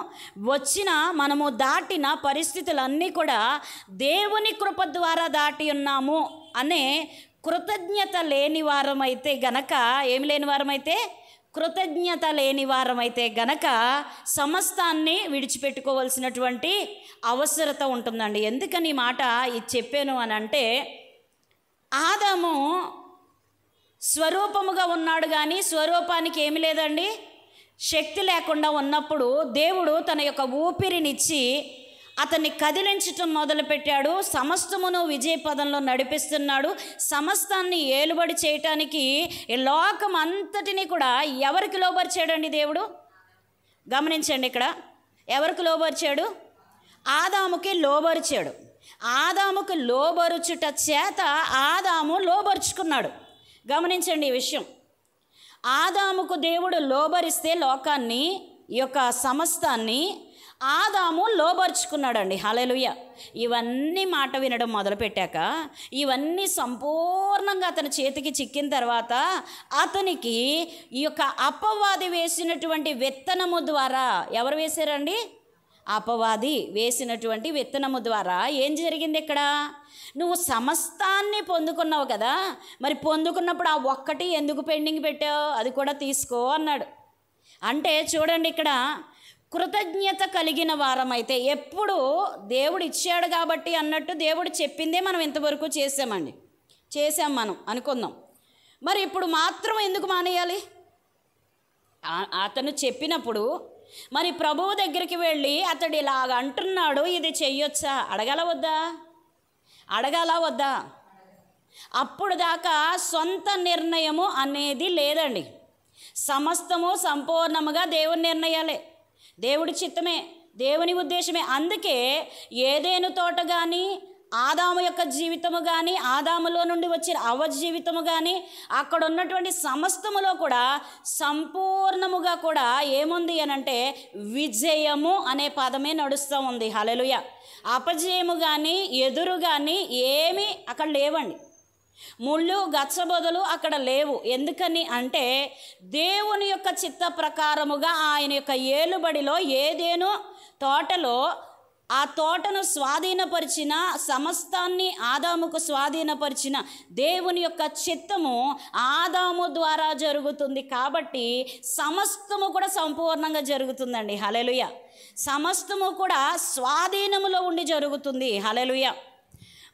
A: వచ్చిన, మనము దాటిన పరిస్థితులన్నీ కూడా దేవుని కృప ద్వారా దాటి ఉన్నాము అనే కృతజ్ఞత లేని వారమైతే గనక, ఏమి లేని వారమైతే, కృతజ్ఞత లేని వారమైతే గనక సమస్తాన్ని విడిచిపెట్టుకోవాల్సినటువంటి అవసరత ఉంటుందండి. ఎందుకని ఈ మాట ఇది చెప్పాను అని అంటే, ఆదాము స్వరూపముగా ఉన్నాడు కానీ స్వరూపానికి ఏమి లేదండి, శక్తి లేకుండా ఉన్నప్పుడు దేవుడు తన యొక్క ఊపిరినిచ్చి అతన్ని కదిలించటం మొదలుపెట్టాడు. సమస్తమును విజయ పదంలో నడిపిస్తున్నాడు. సమస్తాన్ని ఏలుబడి చేయటానికి ఈ లోకం అంతటినీ కూడా ఎవరికి లోబరిచాడండి దేవుడు? గమనించండి, ఇక్కడ ఎవరికి లోబరిచాడు? ఆదాముకి లోబరిచాడు. ఆదాముకు లోబరుచుట చేత ఆదాము లోబరుచుకున్నాడు. గమనించండి ఈ విషయం. ఆదాముకు దేవుడు లోబరిస్తే లోకాన్ని, ఈ యొక్క సమస్తాన్ని ఆదాము లోబరుచుకున్నాడండి. హల్లెలూయా. ఇవన్నీ మాట వినడం మొదలుపెట్టాక, ఇవన్నీ సంపూర్ణంగా అతని చేతికి చిక్కిన తర్వాత అతనికి ఈ యొక్క అపవాది వేసినటువంటి విత్తనము ద్వారా, ఎవరు వేశారండి? అపవాది వేసినటువంటి విత్తనము ద్వారా ఏం జరిగింది? ఇక్కడ నువ్వు సమస్తాన్ని పొందుకున్నావు కదా, మరి పొందుకున్నప్పుడు ఆ ఒక్కటి ఎందుకు పెండింగ్ పెట్టావు? అది కూడా తీసుకో అన్నాడు. అంటే చూడండి, ఇక్కడ కృతజ్ఞత కలిగిన వారమైతే ఎప్పుడు దేవుడు ఇచ్చాడు కాబట్టి అన్నట్టు దేవుడు చెప్పిందే మనం ఇంతవరకు చేసాం మనం అనుకుందాం. మరి ఇప్పుడు మాత్రం ఎందుకు మానేయాలి? అతను చెప్పినప్పుడు మరి ప్రభువు దగ్గరికి వెళ్ళి అతడు ఇలాగ అంటున్నాడు, ఇది చెయ్యొచ్చా? అడగాల వద్దా? అప్పుడు దాకా సొంత నిర్ణయము అనేది లేదండి. సమస్తము సంపూర్ణముగా దేవుని నిర్ణయాలే, దేవుడి చిత్తమే, దేవుని ఉద్దేశమే. అందుకే ఏదేను తోట కానీ, ఆదాము యొక్క జీవితము కానీ, ఆదాములో నుండి వచ్చిన అవ్వ జీవితము కానీ, అక్కడ ఉన్నటువంటి సమస్తములో కూడా సంపూర్ణముగా కూడా ఏముంది అనంటే విజయము అనే పదమే నడుస్తూ ఉంది. హల్లెలూయా. అపజయము కానీ, ఎదురు కానీ ఏమీ అక్కడ లేవండి. ముళ్ళు గచ్చబొదలు అక్కడ లేవు. ఎందుకని అంటే దేవుని యొక్క చిత్త ప్రకారముగా ఆయన యొక్క ఏలుబడిలో ఏదేను తోటలో ఆ తోటను స్వాధీనపరిచిన, సమస్తాన్ని ఆదాముకు స్వాధీనపరిచిన దేవుని యొక్క చిత్తము ఆదాము ద్వారా జరుగుతుంది. కాబట్టి సమస్తము కూడా సంపూర్ణంగా జరుగుతుందండి. హల్లెలూయా. సమస్తము కూడా స్వాధీనములో ఉండి జరుగుతుంది. హల్లెలూయా.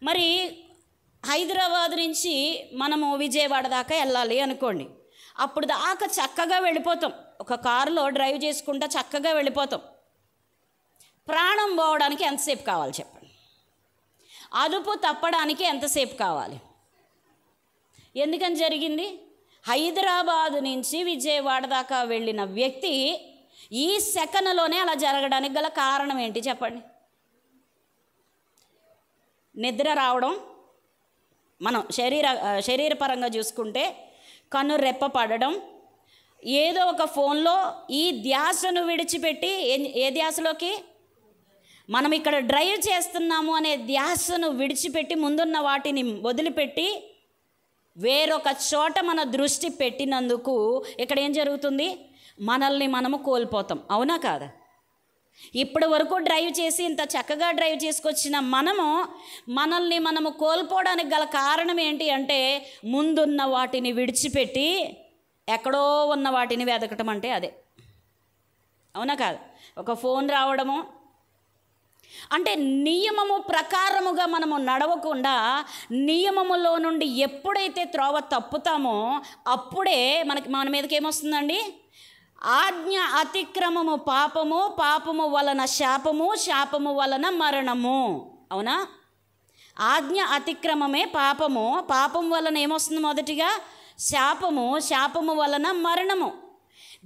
A: మరి హైదరాబాద్ నుంచి మనము విజయవాడ దాకా వెళ్ళాలి అనుకోండి. అప్పుడు దాకా చక్కగా వెళ్ళిపోతాం, ఒక కారులో డ్రైవ్ చేసుకుంటా చక్కగా వెళ్ళిపోతాం. ప్రాణం పోవడానికి ఎంతసేపు కావాలి చెప్పండి? అదుపు తప్పడానికి ఎంతసేపు కావాలి? ఎందుకని జరిగింది? హైదరాబాదు నుంచి విజయవాడ దాకా వెళ్ళిన వ్యక్తి ఈ సెకనులోనే అలా జరగడానికి గల కారణం ఏంటి చెప్పండి? నిద్ర రావడం, మనం శరీరపరంగా చూసుకుంటే కన్ను రెప్ప పడడం, ఏదో ఒక ఫోన్లో ఈ ధ్యాసను విడిచిపెట్టి ఏ ధ్యాసలోకి మనం ఇక్కడ డ్రైవ్ చేస్తున్నాము అనే ధ్యాసను విడిచిపెట్టి ముందున్న వాటిని వదిలిపెట్టి వేరొక చోట మన దృష్టి పెట్టినందుకు ఇక్కడ ఏం జరుగుతుంది? మనల్ని మనము కోల్పోతాం. అవునా కాదా? ఇప్పటి వరకు డ్రైవ్ చేసి ఇంత చక్కగా డ్రైవ్ చేసుకొచ్చిన మనల్ని మనము కోల్పోవడానికి గల కారణం ఏంటి అంటే ముందున్న వాటిని విడిచిపెట్టి ఎక్కడో ఉన్న వాటిని వెతకటం అంటే అదే. అవునా కాదు? ఒక ఫోన్ రావడము అంటే నియమము ప్రకారముగా మనము నడవకుండా నియమములో నుండి ఎప్పుడైతే త్రోవ తప్పుతామో అప్పుడే మన మీదకి ఏమొస్తుందండి? ఆజ్ఞ అతిక్రమము పాపము, పాపము వలన శాపము, శాపము వలన మరణము. అవునా? ఆజ్ఞ అతిక్రమమే పాపము, పాపం వలన ఏమొస్తుంది? మొదటిగా శాపము, శాపము వలన మరణము.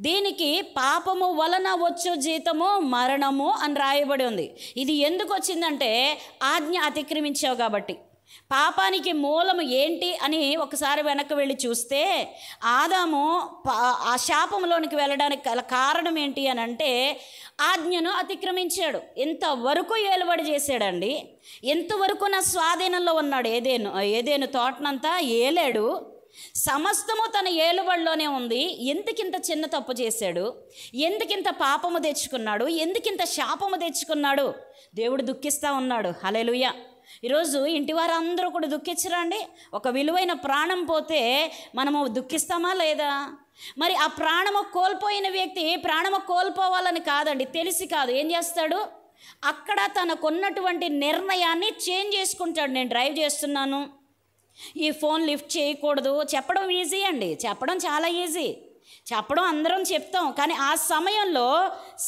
A: దీనికి పాపము వలన వచ్చు జీతము మరణము అని రాయబడి ఉంది. ఇది ఎందుకు వచ్చిందంటే ఆజ్ఞ అతిక్రమించావు కాబట్టి. పాపానికి మూలము ఏంటి అని ఒకసారి వెనక్కి వెళ్ళి చూస్తే ఆదాము ఆ శాపంలోనికి వెళ్ళడానికి గల కారణం ఏంటి అని అంటే ఆజ్ఞను అతిక్రమించాడు. ఇంతవరకు ఏలుబడి చేశాడండి. ఇంతవరకు నా స్వాధీనంలో ఉన్నాడు. ఏదేను తోటనంతా ఏలాడు. సమస్తము తన ఏలుబడిలోనే ఉంది. ఎందుకింత చిన్న తప్పు చేశాడు? ఎందుకింత పాపము తెచ్చుకున్నాడు? ఎందుకింత శాపము తెచ్చుకున్నాడు? దేవుడు దుఃఖిస్తూ ఉన్నాడు. హల్లెలూయా. ఈరోజు ఇంటి వారందరూ కూడా దుఃఖించరా అండి? ఒక విలువైన ప్రాణం పోతే మనము దుఃఖిస్తామా లేదా? మరి ఆ ప్రాణము కోల్పోయిన వ్యక్తి ప్రాణము కోల్పోవాలని కాదండి, తెలిసి కాదు, ఏం చేస్తాడు? అక్కడ తనకున్నటువంటి నిర్ణయాన్ని చేంజ్ చేసుకుంటాడు. నేను డ్రైవ్ చేస్తున్నాను, ఈ ఫోన్ లిఫ్ట్ చేయకూడదు. చెప్పడం ఈజీ అండి, చెప్పడం చాలా ఈజీ, చెప్పడం అందరం చెప్తాం. కానీ ఆ సమయంలో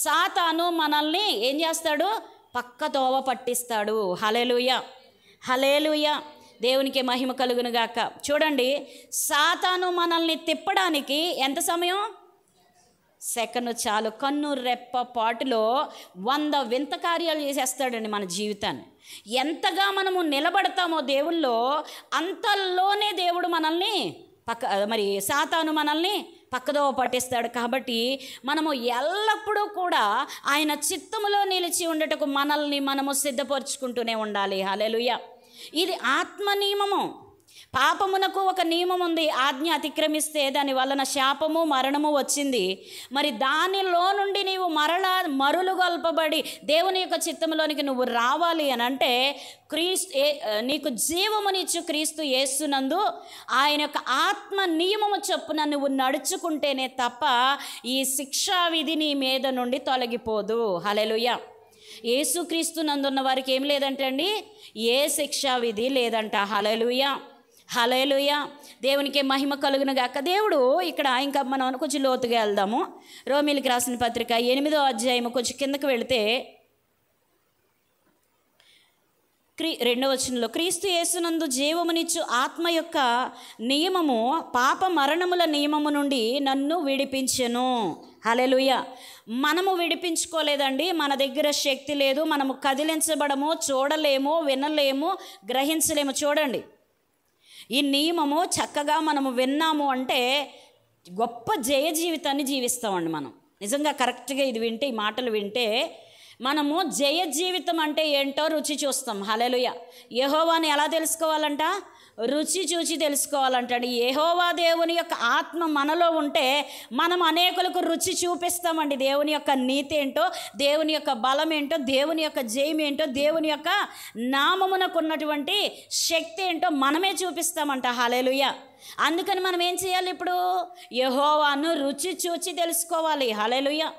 A: సాతాను మనల్ని ఏం చేస్తాడు? పక్క తోవ పట్టిస్తాడు. హల్లెలూయా, హల్లెలూయా. దేవునికి మహిమ కలుగును గాక. చూడండి, సాతాను మనల్ని తిప్పడానికి ఎంత సమయం? సెకను చాలు, కన్ను రెప్ప పాటులో 100 వింత కార్యాలు చేసేస్తాడండి మన జీవితాన్ని. ఎంతగా మనము నిలబడతామో దేవుల్లో, అంతలోనే దేవుడు మనల్ని సాతాను మనల్ని పక్కదోవ పట్టిస్తాడు. కాబట్టి మనము ఎల్లప్పుడూ కూడా ఆయన చిత్తములో నిలిచి ఉండటకు మనల్ని మనము సిద్ధపరుచుకుంటూనే ఉండాలి. హల్లెలూయా. ఇది ఆత్మ నియమము. పాపమునకు ఒక నియమం ఉంది. ఆజ్ఞ అతిక్రమిస్తే దాని వలన శాపము మరణము వచ్చింది. మరి దానిలో నుండి నీవు మరులుగొల్పబడి దేవుని యొక్క చిత్తంలోనికి నువ్వు రావాలి అని అంటే నీకు జీవమునిచ్చు క్రీస్తు యేసునందు ఆయన యొక్క ఆత్మ నియమము చొప్పున నువ్వు నడుచుకుంటేనే తప్ప ఈ శిక్షా విధి నీ మీద నుండి తొలగిపోదు. హల్లెలూయా. యేసుక్రీస్తు నందున్న వారికి ఏం లేదంటే అండి, ఏ శిక్షా విధి లేదంట. హల్లెలూయా. హల్లెలూయా. దేవునికి మహిమ కలుగును గాక. దేవుడు ఇక్కడ ఇంకా మనం కొంచెం లోతుగా వెళ్దాము. రోమీయులకు రాసిన పత్రిక 8వ అధ్యాయము కొంచెం కిందకు వెళితే 2వ వచనంలో, క్రీస్తు యేసునందు జీవమునిచ్చు ఆత్మ యొక్క నియమము పాప మరణముల నియమము నుండి నన్ను విడిపించెను. హల్లెలూయా. మనము విడిపించుకోలేదండి. మన దగ్గర శక్తి లేదు. మనము కదిలించబడము, చూడలేము, వినలేము, గ్రహించలేము. చూడండి, ఈ నియమము చక్కగా మనము విన్నాము అంటే గొప్ప జయ జీవితాన్ని జీవిస్తామండి. మనం నిజంగా కరెక్ట్గా ఇది వింటే, ఈ మాటలు వింటే మనము జయ జీవితం అంటే ఏంటో రుచి చూస్తాం. హల్లెలూయా. యెహోవాని ఎలా తెలుసుకోవాలంట? రుచి చూచి తెలుసుకోవాలంటాడు. యెహోవా దేవుని యొక్క ఆత్మ మనలో ఉంటే మనం అనేకులకు రుచి చూపిస్తామండి. దేవుని యొక్క నీతి ఏంటో, దేవుని యొక్క బలం ఏంటో, దేవుని యొక్క జయం ఏంటో, దేవుని యొక్క నామమునకు ఉన్నటువంటి శక్తి ఏంటో మనమే చూపిస్తామంట. హల్లెలూయా. అందుకని మనం ఏం చేయాలి? ఇప్పుడు యెహోవాను రుచి చూచి తెలుసుకోవాలి. హల్లెలూయా.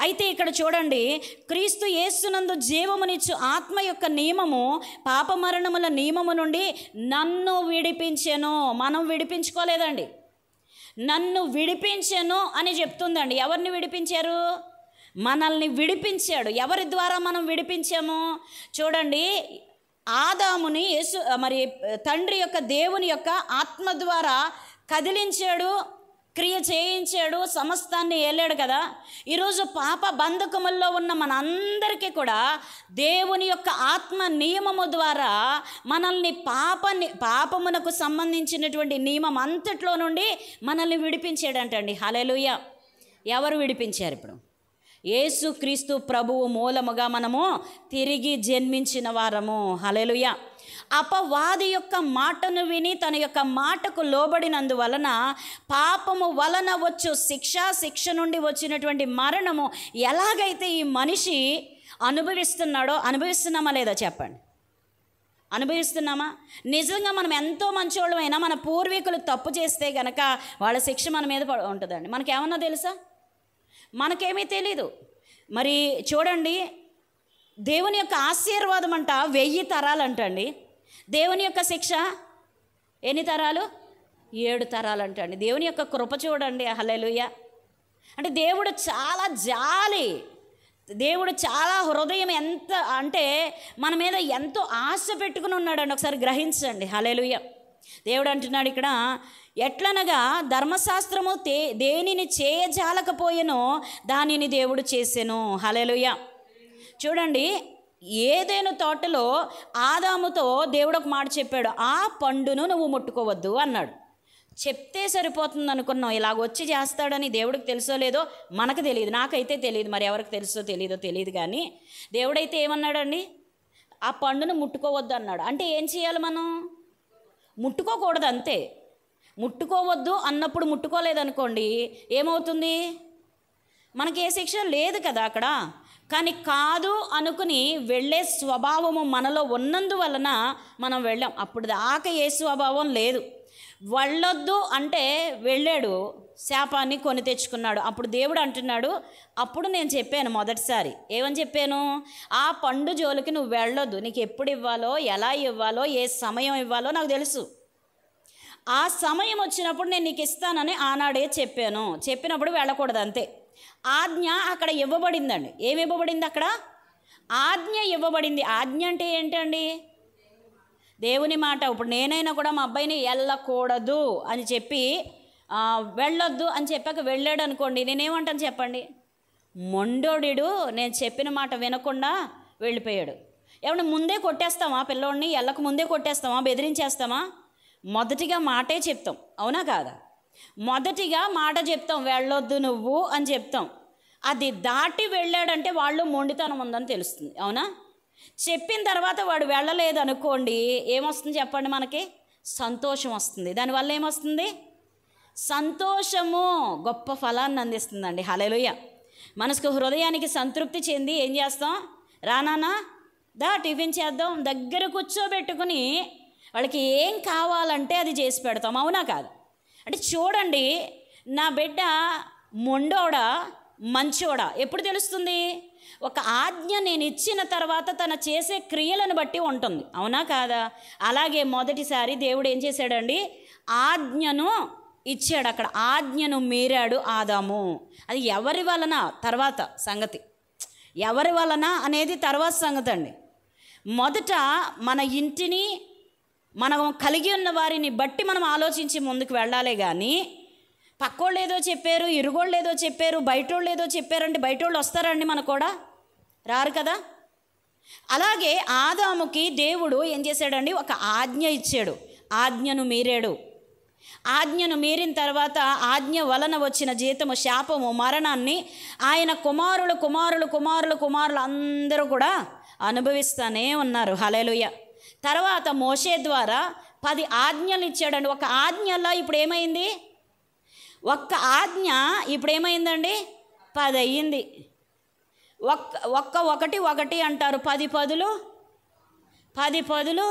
A: అయితే ఇక్కడ చూడండి, క్రీస్తు యేసునందు జీవమునిచ్చు ఆత్మ యొక్క నియమము పాప మరణముల నియమము నుండి నన్ను విడిపించెను. మనం విడిపించుకోలేదండి, నన్ను విడిపించెను అని చెప్తుందండి. ఎవరిని విడిపించారు? మనల్ని విడిపించాడు. ఎవరి ద్వారా మనం విడిపించాము? చూడండి, ఆదాముని తండ్రి యొక్క దేవుని యొక్క ఆత్మ ద్వారా కదిలించాడు, క్రియ చేయించాడు, సమస్తాన్ని ఏలాడు కదా. ఈరోజు పాప బంధకముల్లో ఉన్న మనందరికీ కూడా దేవుని యొక్క ఆత్మ నియమము ద్వారా మనల్ని పాపమునకు సంబంధించినటువంటి నియమం అంతట్లో నుండి మనల్ని విడిపించాడంటండి. హల్లెలూయా. ఎవరు విడిపించారు? ఇప్పుడు యేసుక్రీస్తు ప్రభువు మూలముగా మనము తిరిగి జన్మించిన వారము. హల్లెలూయా. అపవాది యొక్క మాటను విని తన యొక్క మాటకు లోబడినందువలన పాపము వలన వచ్చు శిక్ష నుండి వచ్చినటువంటి మరణము ఎలాగైతే ఈ మనిషి అనుభవిస్తున్నామా లేదా చెప్పండి? అనుభవిస్తున్నామా? నిజంగా మనం ఎంతో మంచివాళ్ళమైనా మన పూర్వీకులు తప్పు చేస్తే గనక వాళ్ళ శిక్ష మన మీద ఉంటుందండి. మనకేమన్నా తెలుసా? మనకేమీ తెలీదు. మరి చూడండి, దేవుని యొక్క ఆశీర్వాదం అంట 1000 తరాలంటండి. దేవుని యొక్క శిక్ష ఎన్ని తరాలు? 7 తరాలంటండి. దేవుని యొక్క కృప చూడండి. హల్లెలూయా. అంటే దేవుడు చాలా జాలి, దేవుడు చాలా హృదయం ఎంత అంటే మన మీద ఎంతో ఆశ పెట్టుకుని ఉన్నాడండి. ఒకసారి గ్రహించండి. హల్లెలూయా. దేవుడు అంటున్నాడు ఇక్కడ, ఎట్లనగా ధర్మశాస్త్రము దేనిని చేయజాలకపోయెనో దానిని దేవుడు చేసెను. హల్లెలూయా. చూడండి, ఏదైనా తోటలో ఆదాముతో దేవుడు ఒక మాట చెప్పాడు, ఆ పండును నువ్వు ముట్టుకోవద్దు అన్నాడు. చెప్తే సరిపోతుంది అనుకున్నాం, ఇలాగొచ్చి చేస్తాడని. దేవుడికి తెలుసో లేదో మనకు తెలియదు, నాకైతే తెలియదు, మరి ఎవరికి తెలుసో తెలియదు కానీ దేవుడైతే ఏమన్నాడండి? ఆ పండును ముట్టుకోవద్దు అన్నాడు. అంటే ఏం చేయాలి? మనం ముట్టుకోకూడదు, అంతే. ముట్టుకోవద్దు అన్నప్పుడు ముట్టుకోలేదనుకోండి, ఏమవుతుంది? మనకి ఏ శిక్ష లేదు కదా అక్కడ. కానీ కాదు అనుకుని వెళ్ళే స్వభావము మనలో ఉన్నందువలన మనం వెళ్ళాం. అప్పుడు దాకా ఏ స్వభావం లేదు. వెళ్ళొద్దు అంటే వెళ్ళాడు, శాపాన్ని కొని తెచ్చుకున్నాడు. అప్పుడు దేవుడు అంటున్నాడు, అప్పుడు నేను చెప్పాను మొదటిసారి, ఏమని చెప్పాను? ఆ పండు జోలికి నువ్వు వెళ్ళొద్దు, నీకు ఎప్పుడు ఇవ్వాలో, ఎలా ఇవ్వాలో, ఏ సమయం ఇవ్వాలో నాకు తెలుసు. ఆ సమయం వచ్చినప్పుడు నేను నీకు ఇస్తానని ఆనాడే చెప్పాను. చెప్పినప్పుడు వెళ్ళకూడదు, అంతే. ఆజ్ఞ అక్కడ ఇవ్వబడిందండి. ఏమి ఇవ్వబడింది అక్కడ? ఆజ్ఞ ఇవ్వబడింది. ఆజ్ఞ అంటే ఏంటండి? దేవుని మాట. ఇప్పుడు నేనైనా కూడా మా అబ్బాయిని వెళ్ళకూడదు అని చెప్పి వెళ్ళొద్దు అని చెప్పాక వెళ్ళాడు అనుకోండి, నేనేమంటాను చెప్పండి? మొండోడు, నేను చెప్పిన మాట వినకుండా వెళ్ళిపోయాడు. ఏమన్నా ముందే కొట్టేస్తామా? పిల్లోడిని ఎళ్ళకు ముందే కొట్టేస్తామా? బెదిరించేస్తామా? మొదటిగా మాటే చెప్తాం, అవునా కాదా? మొదటిగా మాట చెప్తాం, వెళ్ళొద్దు నువ్వు అని చెప్తాం. అది దాటి వెళ్ళాడంటే వాళ్ళు మొండితనం ఉందని తెలుస్తుంది, అవునా? చెప్పిన తర్వాత వాడు వెళ్ళలేదు అనుకోండి, ఏమొస్తుంది చెప్పండి? మనకి సంతోషం వస్తుంది. దానివల్ల ఏమొస్తుంది? సంతోషము గొప్ప ఫలాన్ని అందిస్తుందండి. హల్లెలూయా. మనసుకు హృదయానికి సంతృప్తి చెంది ఏం చేస్తాం? రానానా దా టిఫిన్ చేద్దాం, దగ్గర కూర్చోబెట్టుకుని వాళ్ళకి ఏం కావాలంటే అది చేసి పెడతాం, అవునా కాదు? అంటే చూడండి, నా బిడ్డ మొండోడా మంచోడా ఎప్పుడు తెలుస్తుంది? ఒక ఆజ్ఞ నేను ఇచ్చిన తర్వాత తన చేసే క్రియలను బట్టి ఉంటుంది, అవునా కాదా? అలాగే మొదటిసారి దేవుడు ఏం చేశాడండి? ఆజ్ఞను ఇచ్చాడు. అక్కడ ఆజ్ఞను మీరాడు ఆదాము. అది ఎవరి వలన తర్వాత సంగతి, ఎవరి వలన అనేది తర్వాత సంగతి అండి. మొదట మన ఇంటిని మనం కలిగి ఉన్న వారిని బట్టి మనం ఆలోచించి ముందుకు వెళ్ళాలి. కానీ పక్కోళ్ళు ఏదో చెప్పారు, ఇరుగోళ్ళు ఏదో చెప్పారు, బయటోళ్ళు ఏదో చెప్పారంటే బయటోళ్ళు వస్తారండి? మనకు కూడా రారు కదా. అలాగే ఆదాముకి దేవుడు ఏం చేశాడండి? ఒక ఆజ్ఞ ఇచ్చాడు, ఆజ్ఞను మీరాడు. ఆజ్ఞను మీరిన తర్వాత ఆజ్ఞ వలన వచ్చిన జీతము శాపము మరణాన్ని ఆయన కుమారులు కుమారులు కుమారులు కుమారులు అందరూ కూడా అనుభవిస్తూనే ఉన్నారు. హల్లెలూయా. తర్వాత మోషే ద్వారా 10 ఆజ్ఞలు ఇచ్చాడండి. ఒక ఆజ్ఞలా ఇప్పుడు ఏమైంది? ఒక్క ఆజ్ఞ ఇప్పుడు ఏమైందండి? 10 అయ్యింది. ఒకటి ఒకటి అంటారు, 10 పదులు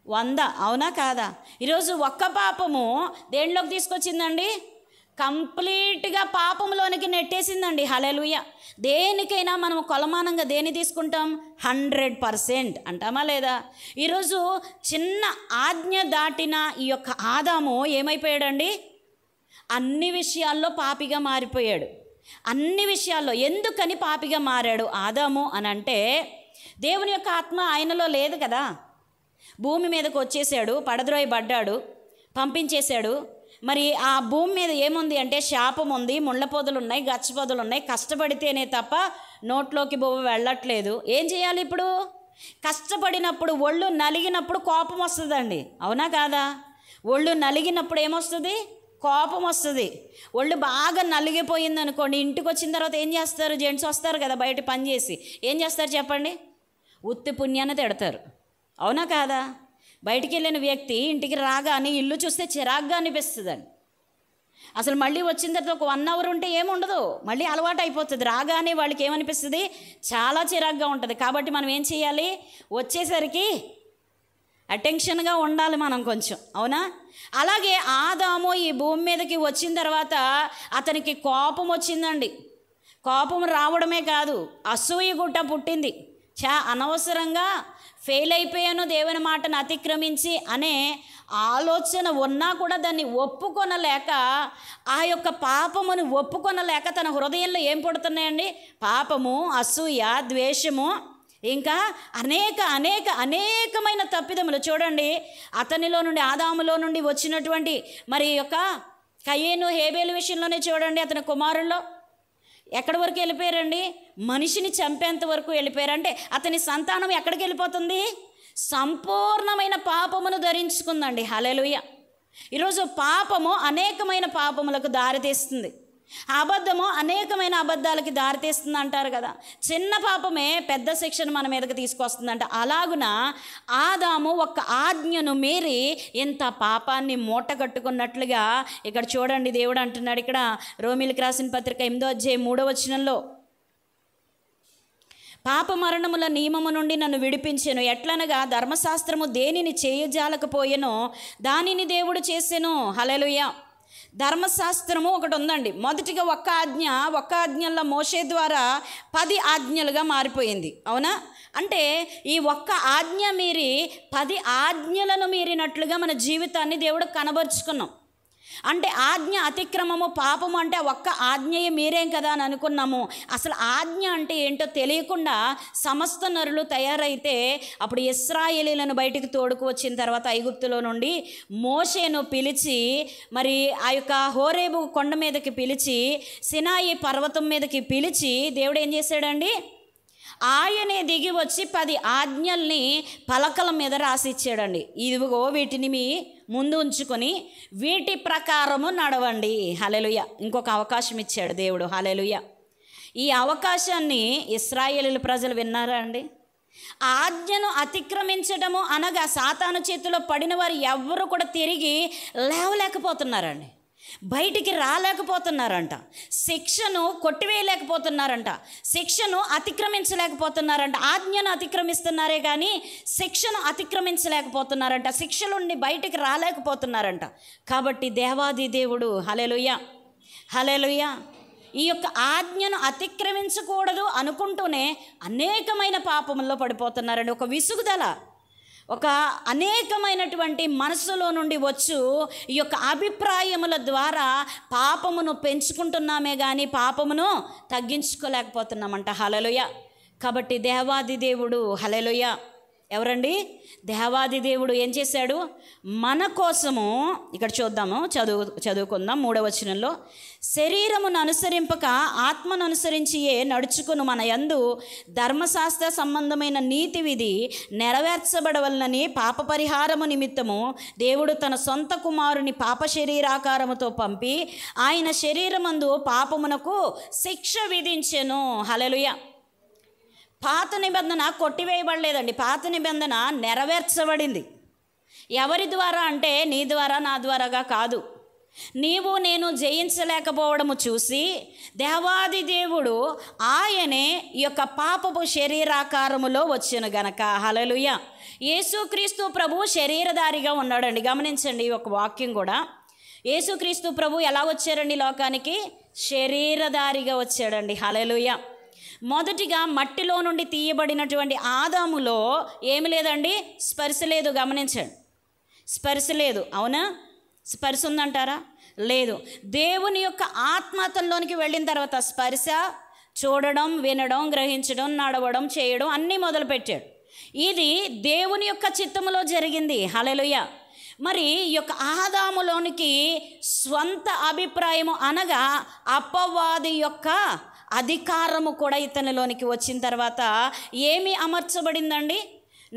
A: 100, అవునా కాదా? ఈరోజు ఒక్క పాపము దేనిలోకి తీసుకొచ్చిందండి? కంప్లీట్గా పాపంలోనికి నెట్టేసిందండి. హల్లెలూయా. దేనికైనా మనం కొలమానంగా దేన్ని తీసుకుంటాం? 100% అంటామా లేదా? ఈరోజు చిన్న ఆజ్ఞ దాటిన ఈ యొక్క ఆదాము ఏమైపోయాడండి? అన్ని విషయాల్లో పాపిగా మారిపోయాడు. అన్ని విషయాల్లో ఎందుకని పాపిగా మారాడు ఆదాము అని అంటే, దేవుని యొక్క ఆత్మ ఆయనలో లేదు కదా. భూమి మీదకు వచ్చేసాడు, పడద్రోయబడ్డాడు, పంపించేశాడు. మరి ఆ భూమి మీద ఏముంది అంటే శాపం ఉంది, ముళ్ళ పొదలు ఉన్నాయి, గచ్చ పొదలు ఉన్నాయి. కష్టపడితేనే తప్ప నోట్లోకి బొవ్వ వెళ్ళట్లేదు. ఏం చేయాలి ఇప్పుడు? కష్టపడినప్పుడు, ఒళ్ళు నలిగినప్పుడు కోపం వస్తుందండి, అవునా కాదా? ఒళ్ళు నలిగినప్పుడు ఏమొస్తుంది? కోపం వస్తుంది. ఒళ్ళు బాగా నలిగిపోయింది అనుకోండి, ఇంటికి వచ్చిన తర్వాత ఏం చేస్తారు? జెంట్స్ వస్తారు కదా బయట పని చేసి, ఏం చేస్తారు చెప్పండి? ఉత్తి పుణ్యాన్ని తిడతారు, అవునా కాదా? బయటికి వెళ్ళిన వ్యక్తి ఇంటికి రాగానే ఇల్లు చూస్తే చిరాగ్గా అనిపిస్తుందండి. అసలు మళ్ళీ వచ్చిన తర్వాత ఒక 1 అవర్ ఉంటే ఏముండదు, మళ్ళీ అలవాటు అయిపోతుంది. రాగానే వాళ్ళకి ఏమనిపిస్తుంది? చాలా చిరాగ్గా ఉంటుంది. కాబట్టి మనం ఏం చేయాలి? వచ్చేసరికి అటెన్షన్గా ఉండాలి మనం కొంచెం, అవునా? అలాగే ఆదాము ఈ భూమి మీదకి వచ్చిన తర్వాత అతనికి కోపం వచ్చిందండి. కోపం రావడమే కాదు, అసూయ గుట్ట పుట్టింది. అనవసరంగా ఫెయిల్ అయిపోయాను దేవుని మాటను అతిక్రమించి అనే ఆలోచన ఉన్నా కూడా దాన్ని ఒప్పుకొనలేక, ఆ యొక్క పాపమును ఒప్పుకొనలేక తన హృదయంలో ఏం పుడుతున్నాయండి? పాపము, అసూయ, ద్వేషము, ఇంకా అనేకమైన తప్పిదములు. చూడండి, అతనిలో నుండి, ఆదాములో నుండి వచ్చినటువంటి మరి యొక్క కయీను హేబేలు విషయంలోనే చూడండి, అతని కుమారుల్లో ఎక్కడి వరకు వెళ్ళిపోయారండి? మనిషిని చంపేంత వరకు వెళ్ళిపోయారు. అంటే అతని సంతానం ఎక్కడికి వెళ్ళిపోతుంది? సంపూర్ణమైన పాపమును ధరించుకుందండి. హల్లెలూయా. ఈరోజు పాపము అనేకమైన పాపములకు దారితీస్తుంది, అబద్ధము అనేకమైన అబద్ధాలకి దారితీస్తుంది అంటారు కదా. చిన్న పాపమే పెద్ద శిక్షను మన మీదకి తీసుకొస్తుందంట. అలాగున ఆదాము ఒక్క ఆజ్ఞను మీరి ఇంత పాపాన్ని మూటగట్టుకున్నట్లుగా ఇక్కడ చూడండి దేవుడు అంటున్నాడు. ఇక్కడ రోమీయులకు రాసిన పత్రిక 8వ అధ్యాయం 3వ వచనంలో, పాప మరణముల నియమము నుండి నన్ను విడిపించెను, ఎట్లనగా ధర్మశాస్త్రము దేనిని చేయజాలకపోయెనో దానిని దేవుడు చేసెను. హల్లెలూయా. ధర్మశాస్త్రము ఒకటి ఉందండి. మొదటిగా ఒక్క ఆజ్ఞల్లో మోషే ద్వారా 10 ఆజ్ఞలుగా మారిపోయింది, అవునా? అంటే ఈ ఒక్క ఆజ్ఞ మీరి 10 ఆజ్ఞలను మీరినట్లుగా మన జీవితాన్ని దేవుడు కనబరుచుకున్నాం. అంటే ఆజ్ఞ అతిక్రమము పాపము అంటే ఒక్క ఆజ్ఞయే మీరేం కదా అని అనుకున్నాము. అసలు ఆజ్ఞ అంటే ఏంటో తెలియకుండా సమస్త నరులు తయారైతే అప్పుడు ఇశ్రాయేలీలను బయటికి తోడుకు వచ్చిన తర్వాత ఐగుప్తులో నుండి మోషేను పిలిచి మరి ఆ యొక్క హోరేబు కొండ మీదకి పిలిచి సినాయి పర్వతం మీదకి పిలిచి దేవుడు ఏం చేశాడండి? ఆయనే దిగి వచ్చి 10 ఆజ్ఞల్ని పలకల మీద రాసిచ్చాడండి. ఇదిగో వీటిని మీ ముందు ఉంచుకొని వీటి ప్రకారము నడవండి. హల్లెలూయా. ఇంకొక అవకాశం ఇచ్చాడు దేవుడు. హల్లెలూయా. ఈ అవకాశాన్ని ఇశ్రాయేలు ప్రజలు విన్నారా అండి? ఆజ్ఞను అతిక్రమించడము అనగా సాతాను చేతిలో పడిన వారు ఎవ్వరూ కూడా తిరిగి లేవలేకపోతున్నారండి, బయటికి రాలేకపోతున్నారంట, శిక్షను కొట్టివేయలేకపోతున్నారంట, శిక్షను అతిక్రమించలేకపోతున్నారంట. ఆజ్ఞను అతిక్రమిస్తున్నారే కానీ శిక్షను అతిక్రమించలేకపోతున్నారంట, శిక్ష నుండి బయటికి రాలేకపోతున్నారంట. కాబట్టి దేవాది దేవుడు హల్లెలూయా హల్లెలూయా ఈ యొక్క ఆజ్ఞను అతిక్రమించకూడదు అనుకుంటూనే అనేకమైన పాపముల్లో పడిపోతున్నారండి. ఒక విసుగుదల, ఒక అనేకమైనటువంటి మనసులో నుండి వచ్చు ఈ యొక్క అభిప్రాయముల ద్వారా పాపమును పెంచుకుంటున్నామే కానీ పాపమును తగ్గించుకోలేకపోతున్నామంట. హల్లెలూయా. కాబట్టి దేవాది దేవుడు హల్లెలూయా ఎవరండి? దేవాది దేవుడు ఏం చేశాడు మన కోసము? ఇక్కడ చూద్దాము, చదువుకుందాం 3వ వచనంలో. శరీరమును అనుసరింపక ఆత్మను అనుసరించియే నడుచుకును మన యందు ధర్మశాస్త్ర సంబంధమైన నీతి విధి నెరవేర్చబడవలనని పాప పరిహారము నిమిత్తము దేవుడు తన సొంత కుమారుని పాప శరీరాకారముతో పంపి ఆయన శరీరమందు పాపమునకు శిక్ష విధించెను. హల్లెలూయా. పాత నిబంధన కొట్టివేయబడలేదండి, పాత నిబంధన నెరవేర్చబడింది. ఎవరి ద్వారా అంటే నీ ద్వారా నా ద్వారాగా కాదు. నీవు నేను జయించలేకపోవడము చూసి దేవాది దేవుడు ఆయనే ఈ యొక్క పాపపు శరీరాకారములో వచ్చెను గనక. హల్లెలూయా. యేసుక్రీస్తు ప్రభు శరీరధారిగా ఉన్నాడండి. గమనించండి ఈ ఒక వాక్యం కూడా. యేసుక్రీస్తు ప్రభు ఎలా వచ్చారండి లోకానికి? శరీరధారిగా వచ్చాడండి. హల్లెలూయా. మొదటిగా మట్టిలో నుండి తీయబడినటువంటి ఆదాములో ఏమి లేదండి? స్పర్శ లేదు. గమనించండి, స్పర్శ లేదు. అవునా? స్పర్శ ఉందంటారా? లేదు. దేవుని యొక్క ఆత్మతంలోనికి వెళ్ళిన తర్వాత స్పర్శ, చూడడం, వినడం, గ్రహించడం, నడవడం, చేయడం అన్నీ మొదలుపెట్టాడు. ఇది దేవుని యొక్క చిత్తములో జరిగింది. హల్లెలూయా. మరి ఈ యొక్క ఆదాములోనికి స్వంత అభిప్రాయము అనగా అపవాది యొక్క అధికారము కూడా ఇతనిలోనికి వచ్చిన తర్వాత ఏమి అమర్చబడిందండి?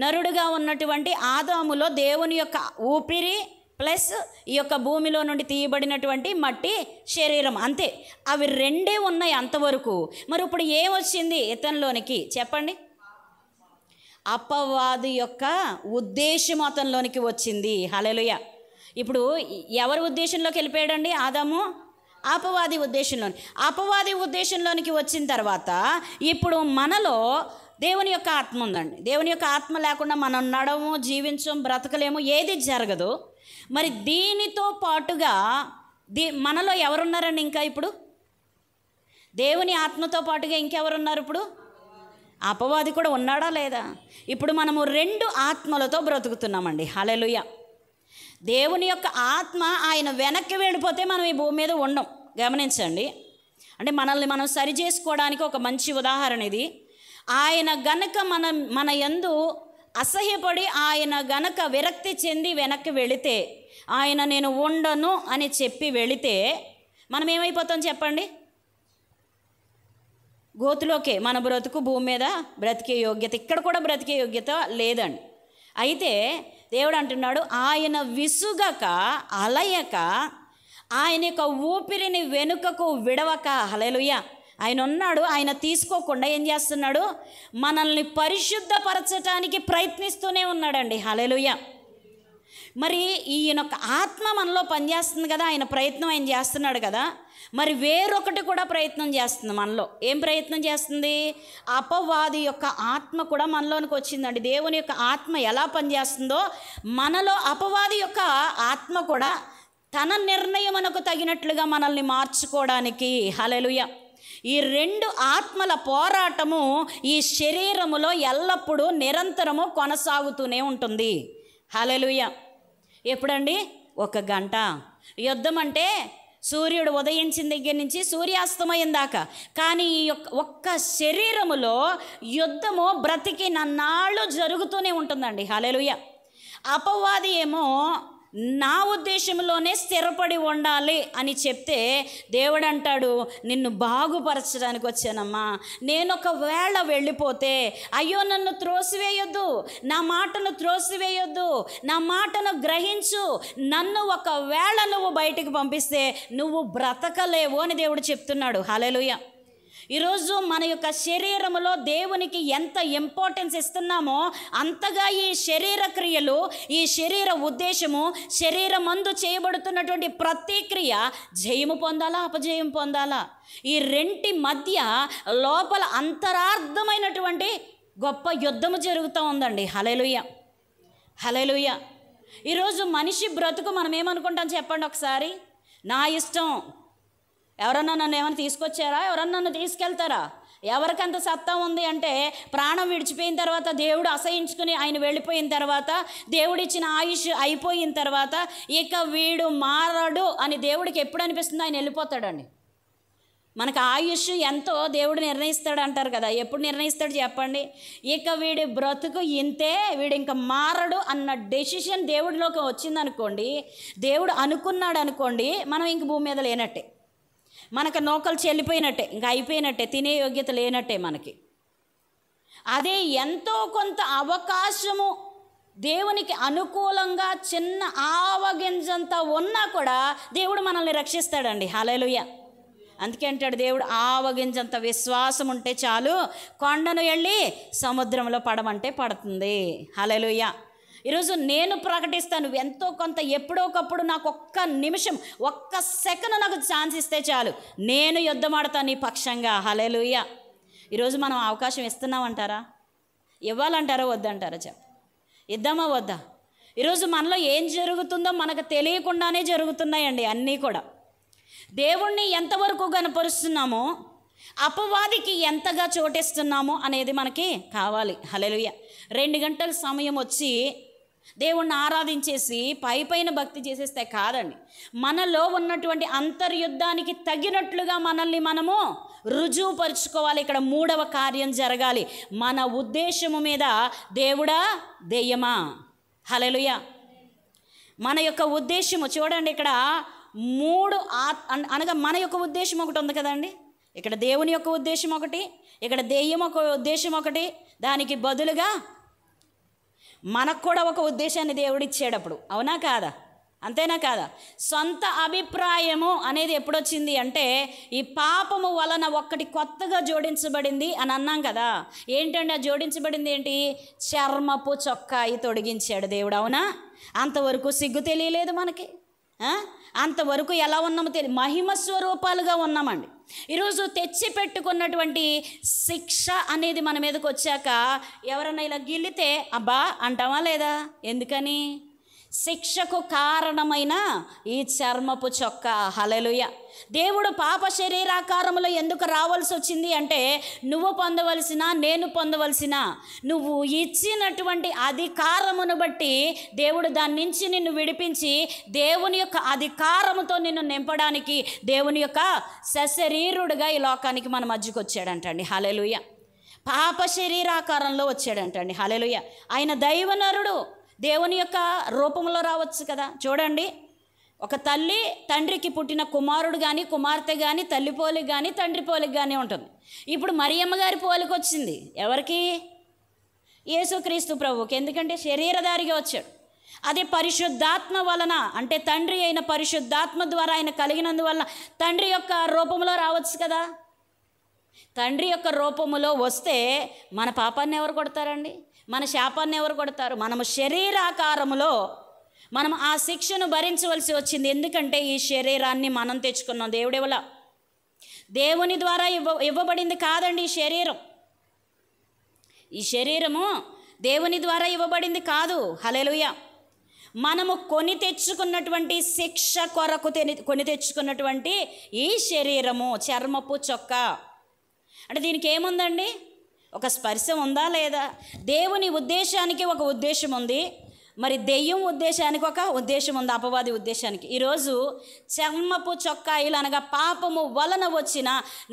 A: నరుడుగా ఉన్నటువంటి ఆదాములో దేవుని యొక్క ఊపిరి ప్లస్ ఈ యొక్క భూమిలో నుండి తీయబడినటువంటి మట్టి శరీరం, అంతే. అవి రెండే ఉన్నాయి అంతవరకు. మరి ఇప్పుడు ఏమొచ్చింది ఇతనిలోనికి చెప్పండి? అపవాది యొక్క ఉద్దేశం అతనిలోనికి వచ్చింది. హల్లెలూయా. ఇప్పుడు ఎవరి ఉద్దేశంలోకి వెళ్ళిపోయాడండి ఆదాము? అపవాది ఉద్దేశంలోని. అపవాది ఉద్దేశంలోనికి వచ్చిన తర్వాత ఇప్పుడు మనలో దేవుని యొక్క ఆత్మ ఉందండి. దేవుని యొక్క ఆత్మ లేకుండా మనం నడము, జీవించం, బ్రతకలేము, ఏది జరగదు. మరి దీనితో పాటుగా మనలో ఎవరున్నారండి? ఇంకా ఇప్పుడు దేవుని ఆత్మతో పాటుగా ఇంకెవరున్నారు? ఇప్పుడు అపవాది కూడా ఉన్నాడా లేదా? ఇప్పుడు మనము 2 ఆత్మలతో బ్రతుకుతున్నామండి. హల్లెలూయా. దేవుని యొక్క ఆత్మ ఆయన వెనక్కి వెళ్ళిపోతే మనం ఈ భూమి మీద ఉండం. గమనించండి. అంటే మనల్ని మనం సరి చేసుకోవడానికి ఒక మంచి ఉదాహరణ ఇది. ఆయన గనక మన యందు అసహ్యపడి ఆయన గనక విరక్తి చెంది వెనక్కి వెళితే, ఆయన నేను ఉండను అని చెప్పి వెళితే మనం ఏమైపోతాం చెప్పండి? గోతులోకే. మన బ్రతుకు భూమి మీద బ్రతికే యోగ్యత, ఇక్కడ కూడా బ్రతికే యోగ్యత లేదండి. అయితే దేవుడు అంటున్నాడు ఆయన విసుగక అలయక ఆయన యొక్క ఊపిరిని వెనుకకు విడవక. హల్లెలూయా. ఆయన ఉన్నాడు, ఆయన తీసుకోకుండా ఏం చేస్తున్నాడు? మనల్ని పరిశుద్ధపరచటానికి ప్రయత్నిస్తూనే ఉన్నాడండి. హల్లెలూయా. మరి ఈయన యొక్క ఆత్మ మనలో పనిచేస్తుంది కదా, ఆయన ప్రయత్నం ఆయన చేస్తున్నాడు కదా. మరి వేరొకటి కూడా ప్రయత్నం చేస్తుంది మనలో. ఏం ప్రయత్నం చేస్తుంది? అపవాది యొక్క ఆత్మ కూడా మనలోనికి వచ్చిందండి. దేవుని యొక్క ఆత్మ ఎలా పనిచేస్తుందో మనలో అపవాది యొక్క ఆత్మ కూడా తన నిర్ణయమునకు తగినట్లుగా మనల్ని మార్చుకోవడానికి. హల్లెలూయా. ఈ 2 ఆత్మల పోరాటము ఈ శరీరములో ఎల్లప్పుడూ నిరంతరము కొనసాగుతూనే ఉంటుంది. హల్లెలూయా. ఎప్పుడండి? 1 గంట, యుద్ధం అంటే సూర్యుడు ఉదయించిన దగ్గర నుంచి సూర్యాస్తమయం దాకా. కానీ ఈ ఒక్క శరీరములో యుద్ధము బ్రతికినన్నాళ్ళు జరుగుతూనే ఉంటుందండి. హల్లెలూయా. అపవాది ఏమో నా ఉద్దేశంలోనే స్థిరపడి ఉండాలి అని చెప్తే, దేవుడు అంటాడు, నిన్ను బాగుపరచడానికి వచ్చానమ్మా. నేను ఒకవేళ వెళ్ళిపోతే, అయ్యో నన్ను త్రోసివేయొద్దు, నా మాటను త్రోసివేయొద్దు, నా మాటను గ్రహించు, నన్ను ఒకవేళ నువ్వు బయటికి పంపిస్తే నువ్వు బ్రతకలేవు అని దేవుడు చెప్తున్నాడు. హల్లెలూయా. ఈరోజు మన యొక్క శరీరములో దేవునికి ఎంత ఇంపార్టెన్స్ ఇస్తున్నామో అంతగా ఈ శరీర క్రియలు, ఈ శరీర ఉద్దేశము, శరీరమందు చేయబడుతున్నటువంటి ప్రతి క్రియ జయము పొందాలా, అపజయం పొందాలా, ఈ రెంటి మధ్య లోపల అంతరార్థమైనటువంటి గొప్ప యుద్ధము జరుగుతూ ఉందండి. హల్లెలూయా. హల్లెలూయా. ఈరోజు మనిషి బ్రతుకు మనం ఏమనుకుంటాం చెప్పండి ఒకసారి? నా ఇష్టం. ఎవరన్నా నన్ను ఏమైనా తీసుకొచ్చారా? ఎవరన్నా నన్ను తీసుకెళ్తారా? ఎవరికంత సత్తా ఉంది అంటే, ప్రాణం విడిచిపోయిన తర్వాత, దేవుడు అసహించుకుని ఆయన వెళ్ళిపోయిన తర్వాత, దేవుడిచ్చిన ఆయుష్ అయిపోయిన తర్వాత, ఇక వీడు మారడు అని దేవుడికి ఎప్పుడు అనిపిస్తుందో ఆయన వెళ్ళిపోతాడండి. మనకు ఆయుష్ ఎంతో దేవుడు నిర్ణయిస్తాడు అంటారు కదా. ఎప్పుడు నిర్ణయిస్తాడు చెప్పండి? ఇక వీడి బ్రతుకు ఇంతే, వీడు ఇంకా మారడు అన్న డెసిషన్ దేవుడిలోకి వచ్చిందనుకోండి, దేవుడు అనుకున్నాడు అనుకోండి, మనం ఇంక భూమి మీద లేనట్టే, మనకు నౌకలు చెల్లిపోయినట్టే, ఇంకా అయిపోయినట్టే, తినే యోగ్యత లేనట్టే మనకి. అదే ఎంతో కొంత అవకాశము దేవునికి అనుకూలంగా చిన్న ఆవగింజంత ఉన్నా కూడా దేవుడు మనల్ని రక్షిస్తాడండి. హల్లెలూయా. అందుకే అంటాడు దేవుడు, ఆవగింజంత విశ్వాసం ఉంటే చాలు, కొండను వెళ్ళి సముద్రంలో పడమంటే పడుతుంది. హల్లెలూయా. ఈరోజు నేను ప్రకటిస్తాను, ఎంతో కొంత ఎప్పుడోకప్పుడు నాకు ఒక్క నిమిషం, ఒక్క సెకండ్ నాకు ఛాన్స్ ఇస్తే చాలు, నేను యుద్ధం ఆడతాను నీ పక్షంగా. హల్లెలూయా. ఈరోజు మనం అవకాశం ఇస్తున్నామంటారా? ఇవ్వాలంటారా వద్దంటారా? ఇద్దామా వద్దా? ఈరోజు మనలో ఏం జరుగుతుందో మనకు తెలియకుండానే జరుగుతున్నాయండి అన్నీ కూడా. దేవుణ్ణి ఎంతవరకు గనపరుస్తున్నామో, అపవాదికి ఎంతగా చోటిస్తున్నామో అనేది మనకి కావాలి. హల్లెలూయా. 2 గంటల సమయం వచ్చి దేవుణ్ణి ఆరాధించేసి పైపైన భక్తి చేసేస్తే కాదండి. మనలో ఉన్నటువంటి అంతర్యుద్ధానికి తగినట్లుగా మనల్ని మనము రుజువుపరుచుకోవాలి. ఇక్కడ 3వ కార్యం జరగాలి. మన ఉద్దేశము మీద దేవుడా దెయ్యమా? హల్లెలూయా. మన యొక్క ఉద్దేశము చూడండి, ఇక్కడ 3 అనగా మన యొక్క ఉద్దేశం ఒకటి ఉంది కదండి. ఇక్కడ దేవుని యొక్క ఉద్దేశం ఒకటి, ఇక్కడ దెయ్యం ఒక ఉద్దేశం ఒకటి, దానికి బదులుగా మనకు కూడా ఒక ఉద్దేశాన్ని దేవుడు ఇచ్చేటప్పుడు, అవునా కాదా? అంతేనా కాదా? సొంత అభిప్రాయము అనేది ఎప్పుడొచ్చింది అంటే, ఈ పాపము వలన ఒక్కటి కొత్తగా జోడించబడింది అని అన్నాం కదా. ఏంటంటే ఆ జోడించబడింది ఏంటి? చర్మపు చొక్కాయి తొడిగించాడు దేవుడు. అవునా? అంతవరకు సిగ్గు తెలియలేదు మనకి. అంతవరకు ఎలా ఉన్నామో తెలియదు, మహిమ స్వరూపాలుగా ఉన్నామండి. ఈరోజు తెచ్చి పెట్టుకున్నటువంటి శిక్ష అనేది మన మీదకి వచ్చాక ఎవరన్నా ఇలా గిల్లితే అబ్బా అంటామా లేదా? ఎందుకని? శిక్షకు కారణమైన ఈ చర్మపు చొక్క. హల్లెలూయా. దేవుడు పాప శరీరాకారములో ఎందుకు రావాల్సి వచ్చింది అంటే, నువ్వు పొందవలసిన, నేను పొందవలసిన, నువ్వు ఇచ్చినటువంటి అధికారమును బట్టి దేవుడు దాని నుంచి నిన్ను విడిపించి దేవుని యొక్క అధికారముతో నిన్ను నింపడానికి దేవుని యొక్క సశరీరుడుగా ఈ లోకానికి మన మధ్యకు వచ్చాడంటండి. హల్లెలూయా. పాప శరీరాకారంలో వచ్చాడంటండి. హల్లెలూయా. ఆయన దైవనరుడు, దేవుని యొక్క రూపంలో రావచ్చు కదా. చూడండి, ఒక తల్లి తండ్రికి పుట్టిన కుమారుడు కానీ కుమార్తె కానీ తల్లి పోలిక కానీ తండ్రి పోలిక కానీ ఉంటుంది. ఇప్పుడు మరియమ్మ గారి పోలిక వచ్చింది ఎవరికి? యేసుక్రీస్తు ప్రభువుకి. ఎందుకంటే శరీరధారిగా వచ్చాడు. అదే పరిశుద్ధాత్మ వలన, అంటే తండ్రి అయిన పరిశుద్ధాత్మ ద్వారా ఆయన కలిగినందువల్ల తండ్రి యొక్క రూపంలో రావచ్చు కదా. తండ్రి యొక్క రూపములో వస్తే మన పాపాన్ని ఎవరు కొడతారండి? మన శాపాన్ని ఎవరు కొడతారు? మనము శరీరాకారములో మనం ఆ శిక్షను భరించవలసి వచ్చింది. ఎందుకంటే ఈ శరీరాన్ని మనం తెచ్చుకున్నాం. దేవుడి వల్ల, దేవుని ద్వారా ఇవ్వబడింది కాదండి ఈ శరీరం. ఈ శరీరము దేవుని ద్వారా ఇవ్వబడింది కాదు. హల్లెలూయా. మనము కొని తెచ్చుకున్నటువంటి శిక్ష కొరకు కొని తెచ్చుకున్నటువంటి ఈ శరీరము చర్మపు చొక్క. అంటే దీనికి ఏముందండి? ఒక స్పర్శ ఉందా లేదా? దేవుని ఉద్దేశానికి ఒక ఉద్దేశం ఉంది, మరి దెయ్యం ఉద్దేశానికి ఒక ఉద్దేశం ఉంది, అపవాది ఉద్దేశానికి. ఈరోజు చర్మపు చొక్కాయిలు అనగా పాపము వలన వచ్చిన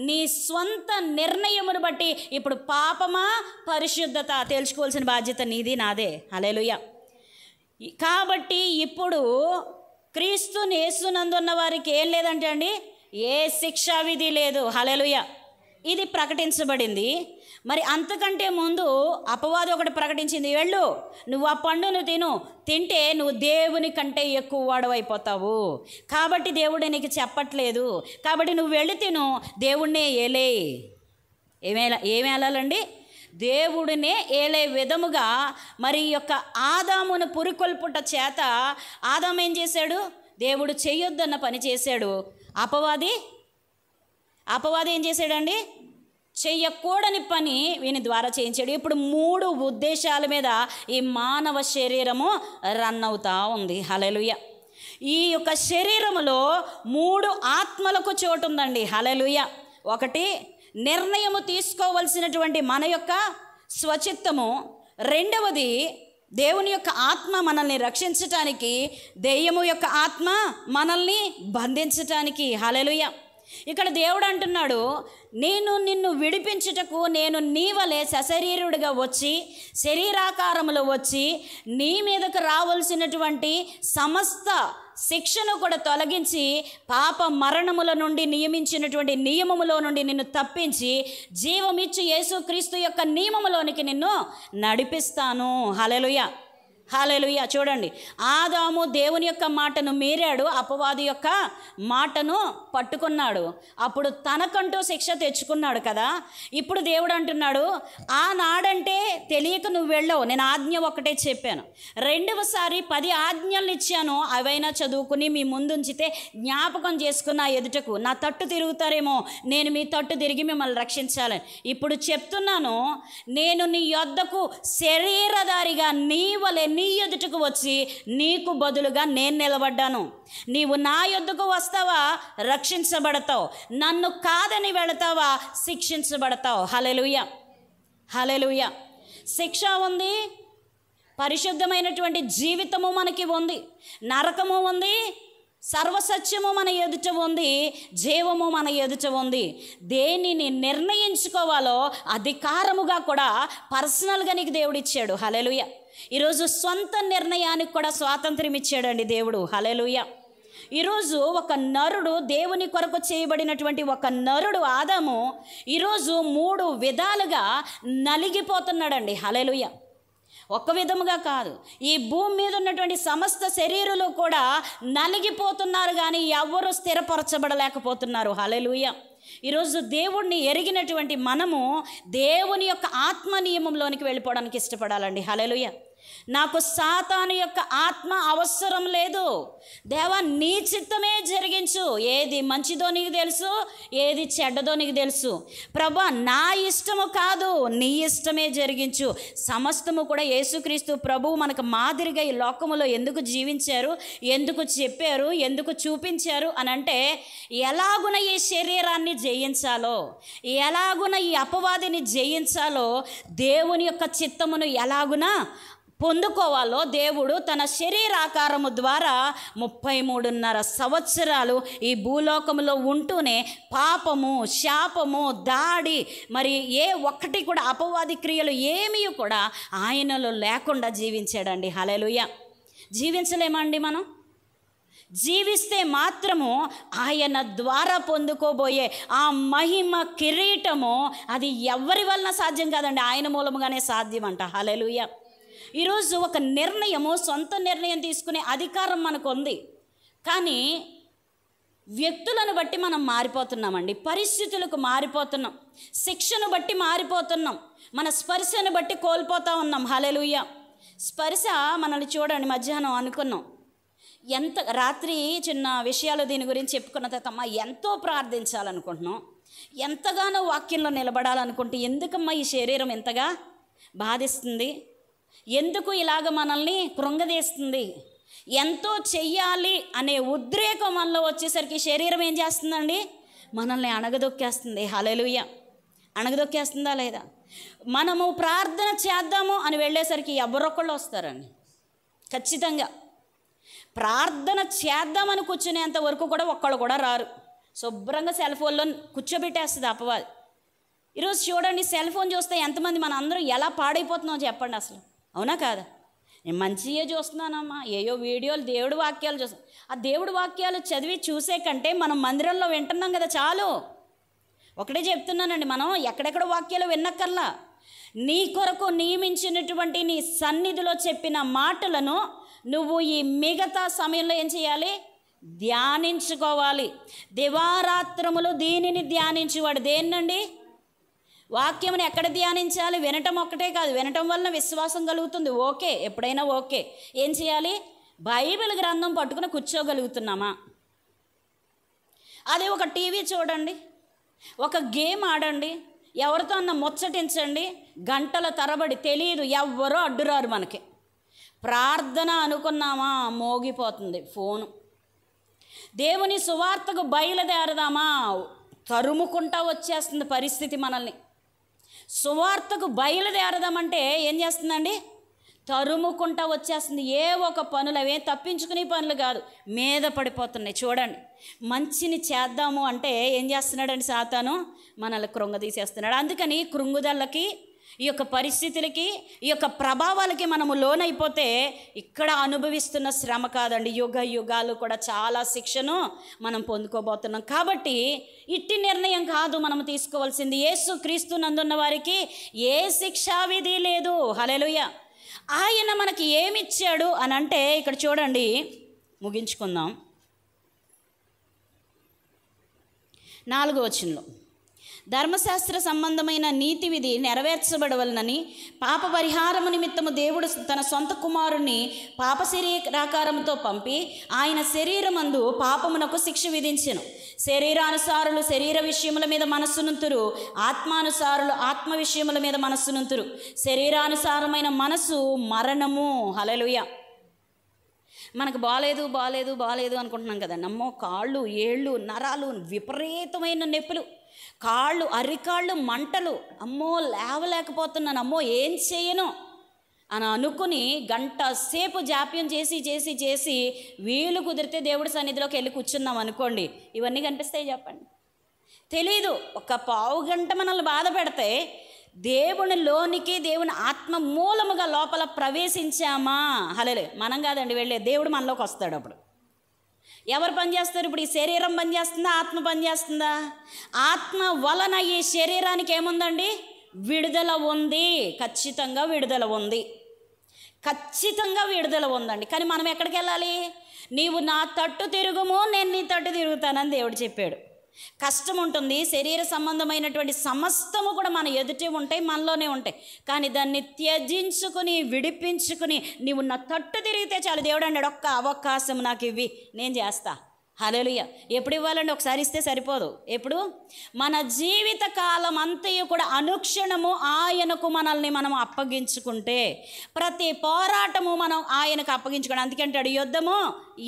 A: నీ స్వంత నిర్ణయమును బట్టి ఇప్పుడు పాపమా పరిశుద్ధత తెలుసుకోవాల్సిన బాధ్యత నీది నాదే. హల్లెలూయా. కాబట్టి ఇప్పుడు క్రీస్తుని యేసునందున్న వారికి ఏం లేదంటే అండి, ఏ శిక్షా విధి లేదు. హల్లెలూయా. ఇది ప్రకటించబడింది. మరి అంతకంటే ముందు అపవాది ఒకటి ప్రకటించింది, వెళ్ళు నువ్వు ఆ పండును తింటే నువ్వు దేవుని కంటే ఎక్కువ వాడవైపోతావు, కాబట్టి దేవుడు నీకు చెప్పట్లేదు, కాబట్టి నువ్వు వెళ్ళి తిను, దేవుడినే ఏలే. ఏమేలాలండి? దేవుడినే ఏలే విధముగా మరి యొక్క ఆదామును పురికొల్పుట చేత ఆదాము ఏం చేశాడు? దేవుడు చేయొద్దన్న పని చేశాడు. అపవాది ఏం చేశాడండి? చెయ్యకూడని పని వీని ద్వారా చేయించాడు. ఇప్పుడు 3 ఉద్దేశాల మీద ఈ మానవ శరీరము రన్ అవుతూ ఉంది. హల్లెలూయా. ఈ యొక్క శరీరములో 3 ఆత్మలకు చోటు ఉందండి. హల్లెలూయా. ఒకటి, నిర్ణయము తీసుకోవలసినటువంటి మన యొక్క స్వచిత్తము. రెండవది, దేవుని యొక్క ఆత్మ మనల్ని రక్షించటానికి, దెయ్యము యొక్క ఆత్మ మనల్ని బంధించటానికి. హల్లెలూయా. ఇక్కడ దేవుడు అంటున్నాడు, నేను నిన్ను విడిపించుటకు నేను నీ వలె సశరీరుడిగా వచ్చి శరీరాకారములో వచ్చి నీ మీదకు రావాల్సినటువంటి సమస్త శిక్షను కూడా తొలగించి పాప మరణముల నుండి నియమించినటువంటి నియమములో నుండి నిన్ను తప్పించి జీవమిచ్చు యేసుక్రీస్తు యొక్క నియమములోనికి నిన్ను నడిపిస్తాను. హల్లెలూయా. హల్లెలూయా. చూడండి, ఆదాము దేవుని యొక్క మాటను మీరాడు, అపవాది యొక్క మాటను పట్టుకున్నాడు, అప్పుడు తనకంటూ శిక్ష తెచ్చుకున్నాడు కదా. ఇప్పుడు దేవుడు అంటున్నాడు, ఆనాడంటే తెలియక నువ్వు వెళ్ళావు, నేను ఆజ్ఞ ఒకటే చెప్పాను, రెండవసారి 10 ఆజ్ఞలు ఇచ్చాను, అవైనా చదువుకుని మీ ముందుంచితే జ్ఞాపకం చేసుకున్న ఎదుటకు నా తట్టు తిరుగుతారేమో, నేను మీ తట్టు తిరిగి మిమ్మల్ని రక్షించాలని. ఇప్పుడు చెప్తున్నాను, నేను నీ యొద్దకు శరీరధారిగా నీ వలె నీ ఎదుటకు వచ్చి నీకు బదులుగా నేను నిలబడ్డాను. నీవు నా యొద్దకు వస్తావా, రక్షించబడతావు, నన్ను కాదని వెళతావా, శిక్షించబడతావు. హల్లెలూయా. హల్లెలూయా. శిక్ష ఉంది, పరిశుద్ధమైనటువంటి జీవితము మనకి ఉంది, నరకము ఉంది, సర్వసత్యము మన ఎదుట ఉంది, జీవము మన ఎదుట ఉంది. దేనిని నిర్ణయించుకోవాలో అధికారముగా కూడా పర్సనల్గా నీకు దేవుడు ఇచ్చాడు. హల్లెలూయా. ఈరోజు సొంత నిర్ణయానికి కూడా స్వాతంత్ర్యం ఇచ్చాడండి దేవుడు. హల్లెలూయా. ఈరోజు ఒక నరుడు, దేవుని కొరకు చేయబడినటువంటి ఒక నరుడు ఆదాము ఈరోజు 3 విధాలుగా నలిగిపోతున్నాడండి. హల్లెలూయా. ఒక విధముగా కాదు, ఈ భూమి మీద ఉన్నటువంటి సమస్త శరీరులు కూడా నలిగిపోతున్నారు, కానీ ఎవరు స్థిరపరచబడలేకపోతున్నారు. హల్లెలూయా. ఈరోజు దేవుణ్ణి ఎరిగినటువంటి మనము దేవుని యొక్క ఆత్మ నియమంలోనికి వెళ్ళిపోవడానికి ఇష్టపడాలండి. హల్లెలూయా. నాకు సాతాను యొక్క ఆత్మ అవసరం లేదు, దేవా నీ చిత్తమే జరిగించు, ఏది మంచిదో నీకు తెలుసు, ఏది చెడ్డదో నీకు తెలుసు, ప్రభా నా ఇష్టము కాదు నీ ఇష్టమే జరిగించు. సమస్తము కూడా యేసుక్రీస్తు ప్రభువు మనకు మాదిరిగా ఈ లోకములో ఎందుకు జీవించారు, ఎందుకు చెప్పారు, ఎందుకు చూపించారు అని అంటే, ఎలాగున ఈ శరీరాన్ని జయించాలో, ఎలాగున ఈ అపవాదిని జయించాలో, దేవుని యొక్క చిత్తమును ఎలాగున పొందుకోవాలో దేవుడు తన శరీరాకారము ద్వారా 33.5 సంవత్సరాలు ఈ భూలోకములో ఉంటూనే పాపము, శాపము, దాడి, మరి ఏ ఒక్కటి కూడా అపవాది క్రియలు ఏమీ కూడా ఆయనలో లేకుండా జీవించాడండి. హల్లెలూయా. జీవించలేమండి మనం? జీవిస్తే మాత్రము ఆయన ద్వారా పొందుకోబోయే ఆ మహిమ కిరీటము అది ఎవరి వలన సాధ్యం కాదండి, ఆయన మూలముగానే సాధ్యమంట. హల్లెలూయా. ఈరోజు ఒక నిర్ణయము, సొంత నిర్ణయం తీసుకునే అధికారం మనకు ఉంది, కానీ వ్యక్తులను బట్టి మనం మారిపోతున్నామండి, పరిస్థితులకు మారిపోతున్నాం, శిక్షను బట్టి మారిపోతున్నాం, మన స్పర్శను బట్టి కోల్పోతూ ఉన్నాం. హల్లెలూయా. స్పర్శ మనల్ని చూడండి, మధ్యాహ్నం అనుకున్నాం, రాత్రి చిన్న విషయాలు దీని గురించి చెప్పుకున్న తర్వాత ఎంతో ప్రార్థించాలనుకుంటున్నాం, ఎంతగానో వాక్యంలో నిలబడాలనుకుంటే ఎందుకమ్మా ఈ శరీరం ఎంతగా బాధిస్తుంది, ఎందుకు ఇలాగ మనల్ని కృంగదీస్తుంది, ఎంతో చెయ్యాలి అనే ఉద్రేకం మనలో వచ్చేసరికి శరీరం ఏం చేస్తుందండి, మనల్ని అణగదొక్కేస్తుంది. హల్లెలూయా. అణగదొక్కేస్తుందా లేదా? మనము ప్రార్థన చేద్దాము అని వెళ్ళేసరికి ఎవరొక్కళ్ళు వస్తారండి, ఖచ్చితంగా ప్రార్థన చేద్దామని కూర్చునేంత వరకు కూడా ఒక్కళ్ళు కూడా రారు. శుభ్రంగా సెల్ ఫోన్లో కూర్చోబెట్టేస్తుంది అపవాది. ఈరోజు చూడండి, సెల్ ఫోన్ చూస్తే ఎంతమంది మన అందరూ ఎలా పాడైపోతున్నామో చెప్పండి అసలు, అవునా కాదా? నేను మంచిగా చూస్తున్నానమ్మా, ఏయో వీడియోలు దేవుడి వాక్యాలు చూస్తాను. ఆ దేవుడి వాక్యాలు చదివి చూసే కంటే మనం మందిరంలో వింటున్నాం కదా చాలు. ఒకటే చెప్తున్నానండి, మనం ఎక్కడెక్కడ వాక్యాలు విన్నక్కర్లా. నీ కొరకు నియమించినటువంటి నీ సన్నిధిలో చెప్పిన మాటలను నువ్వు ఈ మిగతా సమయంలో ఏం చేయాలి? ధ్యానించుకోవాలి. దివారాత్రములు దీనిని ధ్యానించేవాడు. దేన్నండి? వాక్యముని ఎక్కడ ధ్యానించాలి? వినటం ఒక్కటే కాదు, వినటం వలన విశ్వాసం కలుగుతుంది, ఓకే, ఎప్పుడైనా ఓకే. ఏం చేయాలి? బైబిల్ గ్రంథం పట్టుకుని కూర్చోగలుగుతున్నామా? అదే ఒక టీవీ చూడండి, ఒక గేమ్ ఆడండి, ఎవరితో అన్న ముచ్చటించండి, గంటల తరబడి తెలియదు, ఎవ్వరూ అడ్డురారు మనకి. ప్రార్థన అనుకున్నామా, మోగిపోతుంది ఫోను. దేవుని సువార్తకు బయలుదేరదామా, తరుముకుంటా వచ్చేస్తుంది పరిస్థితి మనల్ని. సువార్తకు బయలుదేరదామంటే ఏం చేస్తుందండి? తరుముకుంటా వచ్చేస్తుంది. ఏ ఒక పనులు, అవే తప్పించుకునే పనులు కాదు, మీద పడిపోతున్నాయి. చూడండి, మంచిని చేద్దాము అంటే ఏం చేస్తున్నాడండి సాతాను? మనల్ని కృంగదీసేస్తున్నాడు. అందుకని కృంగుదలకి, ఈ యొక్క పరిస్థితులకి, ఈ యొక్క ప్రభావాలకి మనము లోనైపోతే ఇక్కడ అనుభవిస్తున్న శ్రమ కాదండి, యుగ యుగాలు కూడా చాలా శిక్షను మనం పొందుకోబోతున్నాం. కాబట్టి ఇట్టి నిర్ణయం కాదు మనం తీసుకోవాల్సింది. యేసు క్రీస్తు నందున్న వారికి ఏ శిక్షా విధి లేదు. హల్లెలూయా. ఆయన మనకి ఏమిచ్చాడు అని అంటే ఇక్కడ చూడండి, ముగించుకుందాం. 4వ వచనంలో, ధర్మశాస్త్ర సంబంధమైన నీతి విధి నెరవేర్చబడవలనని పాప పరిహారము నిమిత్తము దేవుడు తన సొంత కుమారుని పాప శరీరాకారముతో పంపి ఆయన శరీరమందు పాపమునకు శిక్ష విధించెను. శరీరానుసారులు శరీర విషయముల మీద మనస్సునుంతురు, ఆత్మానుసారులు ఆత్మ విషయముల మీద మనస్సునుంతురు. శరీరానుసారమైన మనసు మరణము. హల్లెలూయా. మనకు బాలేదు బాలేదు బాలేదు అనుకుంటున్నాం కదండి. అమ్మో, కాళ్ళు ఏళ్ళు నరాలు విపరీతమైన నొప్పులు, కాళ్ళు అరికాళ్ళు మంటలు, అమ్మో లేవలేకపోతున్నాను, అమ్మో ఏం చేయను అని అనుకుని గంట సేపు జాప్యం చేసి చేసి చేసి వీలు కుదిరితే దేవుడి సన్నిధిలోకి వెళ్ళి కూర్చున్నాం అనుకోండి, ఇవన్నీ కనిపిస్తాయి చెప్పండి? తెలీదు. ఒక పావు గంట మనల్ని బాధ పెడితే దేవునిలోనికి, దేవుని ఆత్మ మూలముగా లోపల ప్రవేశించామా? హల్లెలూయా. మనం కాదండి వెళ్ళే, దేవుడు మనలోకి వస్తాడు. అప్పుడు ఎవరు పనిచేస్తారు? ఇప్పుడు ఈ శరీరం పనిచేస్తుందా, ఆత్మ పనిచేస్తుందా? ఆత్మ వలన ఈ శరీరానికి ఏముందండి? విడుదల ఉంది. ఖచ్చితంగా విడుదల ఉంది, ఖచ్చితంగా విడుదల ఉందండి. కానీ మనం ఎక్కడికి వెళ్ళాలి? నీవు నా తట్టు తిరుగుము, నేను నీ తట్టు తిరుగుతానని దేవుడు చెప్పాడు. కష్టం ఉంటుంది, శరీర సంబంధమైనటువంటి సమస్తము కూడా మన ఎదుటే ఉంటాయి, మనలోనే ఉంటాయి. కానీ దాన్ని త్యజించుకుని విడిపించుకుని నీవు నా తట్టు తిరిగితే చాలు. దేవుడు అన్నాడు, ఒక్క అవకాశం నాకు ఇవ్వి, నేను చేస్తా. హల్లెలూయా. ఎప్పుడు ఇవ్వాలండి? ఒకసారి ఇస్తే సరిపోదు. ఎప్పుడు? మన జీవిత కాలం అంతయు కూడా అనుక్షణము ఆయనకు మనల్ని మనం అప్పగించుకుంటే, ప్రతి పోరాటము మనం ఆయనకు అప్పగించుకోండి. అందుకంటాడు, యుద్ధము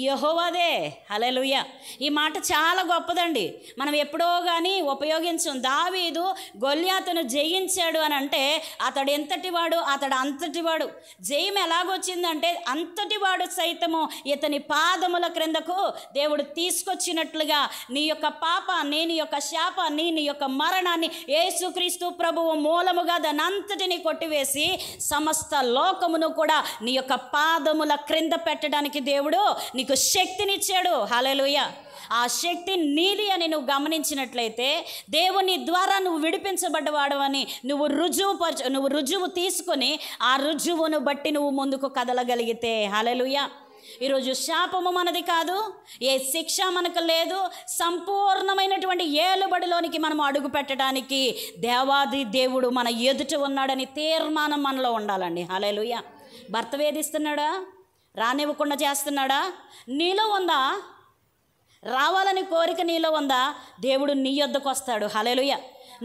A: యెహోవాదే. హల్లెలూయా. ఈ మాట చాలా గొప్పదండి, మనం ఎప్పుడో కానీ ఉపయోగించం. దావీదు గొల్యాతును జయించాడు అని అంటే అతడు ఎంతటివాడు? అతడు అంతటివాడు. జయం ఎలాగొచ్చిందంటే అంతటివాడు సైతము ఇతని పాదముల క్రిందకు దేవుడు తీసుకొచ్చినట్లుగా నీ యొక్క పాపాన్ని, నీ యొక్క శాపాన్ని, నీ యొక్క మరణాన్ని యేసుక్రీస్తు ప్రభువు మూలముగా దాని అంతటిని కొట్టివేసి సమస్త లోకమును కూడా నీ యొక్క పాదముల క్రింద పెట్టడానికి దేవుడు నీకు శక్తినిచ్చాడు. హల్లెలూయా. ఆ శక్తి నీది అని నువ్వు గమనించినట్లయితే, దేవుని ద్వారా నువ్వు విడిపించబడ్డవాడు అని నువ్వు రుజువు తీసుకొని ఆ రుజువును బట్టి నువ్వు ముందుకు కదలగలిగితే, హల్లెలూయా. ఈరోజు శాపము మనది కాదు, ఏ శిక్ష మనకు లేదు. సంపూర్ణమైనటువంటి ఏలుబడిలోనికి మనం అడుగు పెట్టడానికి దేవాది దేవుడు మన ఎదుట ఉన్నాడని తీర్మానం మనలో ఉండాలండి. హల్లెలూయా. భర్త వేధిస్తున్నాడా? రానివ్వకుండా చేస్తున్నాడా? నీలో ఉందా? రావాలని కోరిక నీలో ఉందా? దేవుడు నీ యొద్దకు వస్తాడు. హల్లెలూయా.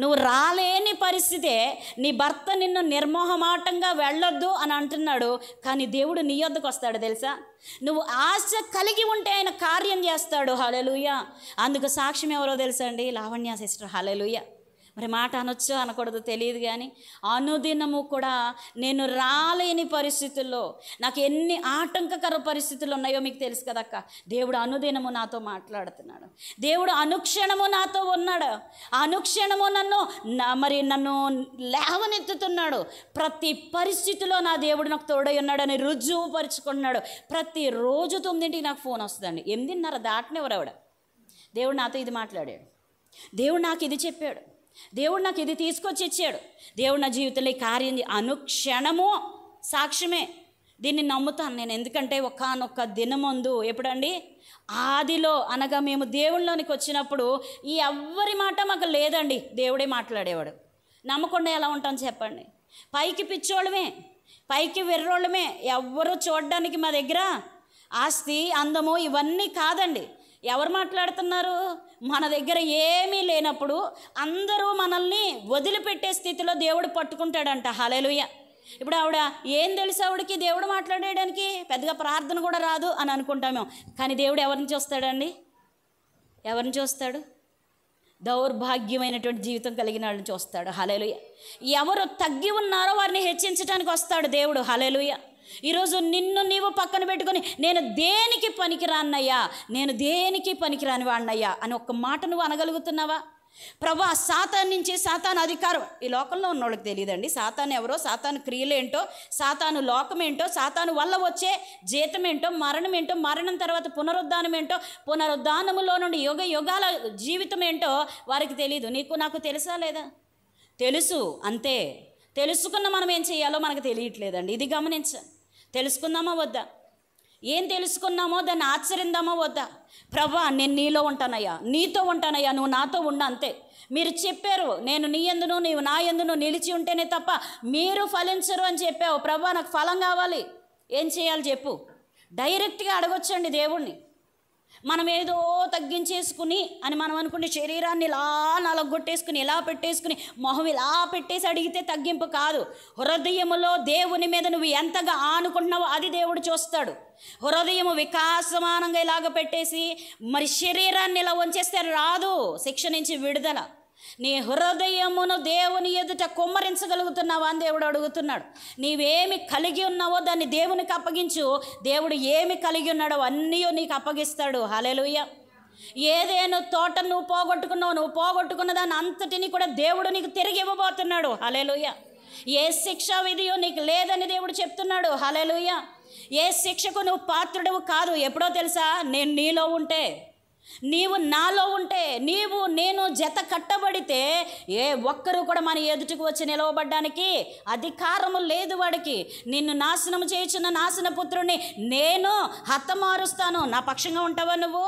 A: నువ్వు రాలేని పరిస్థితే, నీ భర్త నిన్ను నిర్మోహమాటంగా వెళ్ళొద్దు అని అంటున్నాడు, కానీ దేవుడు నీ యొద్దకు వస్తాడు తెలుసా? నువ్వు ఆశ కలిగి ఉంటే ఆయన కార్యం చేస్తాడు. హల్లెలూయా. అందుకు సాక్ష్యం ఎవరో తెలుసా అండి? లావణ్య సిస్టర్. హల్లెలూయా. మరి మాట అనొచ్చో అనకూడదు తెలియదు, కానీ అనుదినము కూడా నేను రాలేని పరిస్థితుల్లో, నాకు ఎన్ని ఆటంకకర పరిస్థితులు ఉన్నాయో మీకు తెలుసు కదక్క, దేవుడు అనుదినము నాతో మాట్లాడుతున్నాడు. దేవుడు అనుక్షణము నాతో ఉన్నాడు. అనుక్షణము నన్ను లేవనెత్తుతున్నాడు. ప్రతి పరిస్థితిలో నా దేవుడు నాకు తోడై ఉన్నాడని రుజువు పరుచుకున్నాడు. ప్రతిరోజు 9ంటికి నాకు ఫోన్ వస్తుందండి. 8:30 దాటనివ్వరావిడ. దేవుడు నాతో ఇది మాట్లాడాడు, దేవుడు నాకు ఇది చెప్పాడు, దేవుడు నాకు ఇది తీసుకొచ్చి ఇచ్చాడు, దేవుడు నా జీవితంలో ఈ కార్యం అనుక్షణము సాక్ష్యమే. దీన్ని నమ్ముతాను నేను. ఎందుకంటే ఒకానొక దినమందు, ఎప్పుడండి, ఆదిలో అనగా మేము దేవుళ్ళలోనికి వచ్చినప్పుడు ఈ ఎవ్వరి మాట మాకు లేదండి. దేవుడే మాట్లాడేవాడు. నమ్మకుండా ఎలా ఉంటాం చెప్పండి? పైకి పిచ్చోళ్ళమే, పైకి వెర్రోళ్ళమే, ఎవ్వరూ చూడడానికి మా దగ్గర ఆస్తి అందము ఇవన్నీ కాదండి. ఎవరు మాట్లాడుతున్నారు? మన దగ్గర ఏమీ లేనప్పుడు అందరూ మనల్ని వదిలిపెట్టే స్థితిలో దేవుడు పట్టుకుంటాడంట. హల్లెలూయా. ఇప్పుడు ఆవిడ ఏం తెలుసు ఆవిడకి దేవుడు మాట్లాడేయడానికి? పెద్దగా ప్రార్థన కూడా రాదు అని అనుకుంటాము. కానీ దేవుడు ఎవరిని చూస్తాడండి? ఎవరిని చూస్తాడు? దౌర్భాగ్యమైనటువంటి జీవితం కలిగిన వాళ్ళని చూస్తాడు. హల్లెలూయా. ఎవరు తగ్గి ఉన్నారో వారిని హెచ్చించడానికి వస్తాడు దేవుడు. హల్లెలూయా. ఈరోజు నిన్ను నీవు పక్కన పెట్టుకొని నేను దేనికి పనికిరాన్నయ్యా, నేను దేనికి పనికిరాని వాడినయ్యా అని ఒక్క మాట నువ్వు అనగలుగుతున్నావా? ప్రభా, సాతాను నుంచి, సాతాను అధికారం ఈ లోకంలో ఉన్నోళ్ళకి తెలియదండి. సాతాను ఎవరో, సాతాను క్రియలేంటో, సాతాను లోకమేంటో, సాతాను వల్ల వచ్చే జీతం ఏంటో, మరణం ఏంటో, మరణం తర్వాత పునరుద్ధానం ఏంటో, పునరుద్ధానములో నుండి యుగాల జీవితం ఏంటో వారికి తెలియదు. నీకు నాకు తెలుసా లేదా? తెలుసు, అంతే. తెలుసుకున్న మనం ఏం చేయాలో మనకు తెలియట్లేదండి. ఇది గమనించాలి. తెలుసుకుందామా వద్దా? ఏం తెలుసుకున్నామో దాన్ని ఆచరిందామా వద్దా? ప్రభా, నేను నీలో ఉంటానయ్యా, నీతో ఉంటానయ్యా, నువ్వు నాతో ఉండ, అంతే. మీరు చెప్పారు నేను నీ యందును నీవు నా యందును నిలిచి ఉంటేనే తప్ప మీరు ఫలించరు అని చెప్పావు. ప్రభా, నాకు ఫలం కావాలి, ఏం చేయాలి చెప్పు? డైరెక్ట్గా అడగొచ్చండి దేవుణ్ణి. మనం ఏదో తగ్గించేసుకుని అని మనం అనుకునే శరీరాన్ని ఇలా నలగొట్టేసుకుని ఇలా పెట్టేసుకుని మొహం ఇలా పెట్టేసి అడిగితే తగ్గింపు కాదు. హృదయములో దేవుని మీద నువ్వు ఎంతగా ఆనుకుంటున్నావో అది దేవుడు చూస్తాడు. హృదయము వికాసమానంగా ఇలాగ పెట్టేసి మరి శరీరాన్ని ఇలా వంచేస్తే రాదు శిక్ష నుంచి విడుదల. నీ హృదయమును దేవుని ఎదుట కుమ్మరించగలుగుతున్నావా అని దేవుడు అడుగుతున్నాడు. నీవేమి కలిగి ఉన్నావో దాన్ని దేవునికి అప్పగించు. దేవుడు ఏమి కలిగి ఉన్నాడో అన్నీ నీకు అప్పగిస్తాడు. హల్లెలూయా. ఏదేను తోట నువ్వు పోగొట్టుకున్నావు, నువ్వు పోగొట్టుకున్న దాన్ని అంతటిని కూడా దేవుడు నీకు తిరిగి ఇవ్వబోతున్నాడు. హల్లెలూయా. ఏ శిక్షా విధియో నీకు లేదని దేవుడు చెప్తున్నాడు. హల్లెలూయా. ఏ శిక్షకు నువ్వు పాత్రుడవు కాదు. ఎప్పుడో తెలుసా? నేను నీలో ఉంటే, నీవు నాలో ఉంటే, నీవు నేను జత కట్టబడితే ఏ ఒక్కరూ కూడా మన ఎదుటికి వచ్చి నిలవబడ్డానికి అధికారము లేదు వాడికి. నిన్ను నాశనం చేయుచున్న నాశన పుత్రుడిని నేను హతమారుస్తాను. నా పక్షంగా ఉంటావా నువ్వు?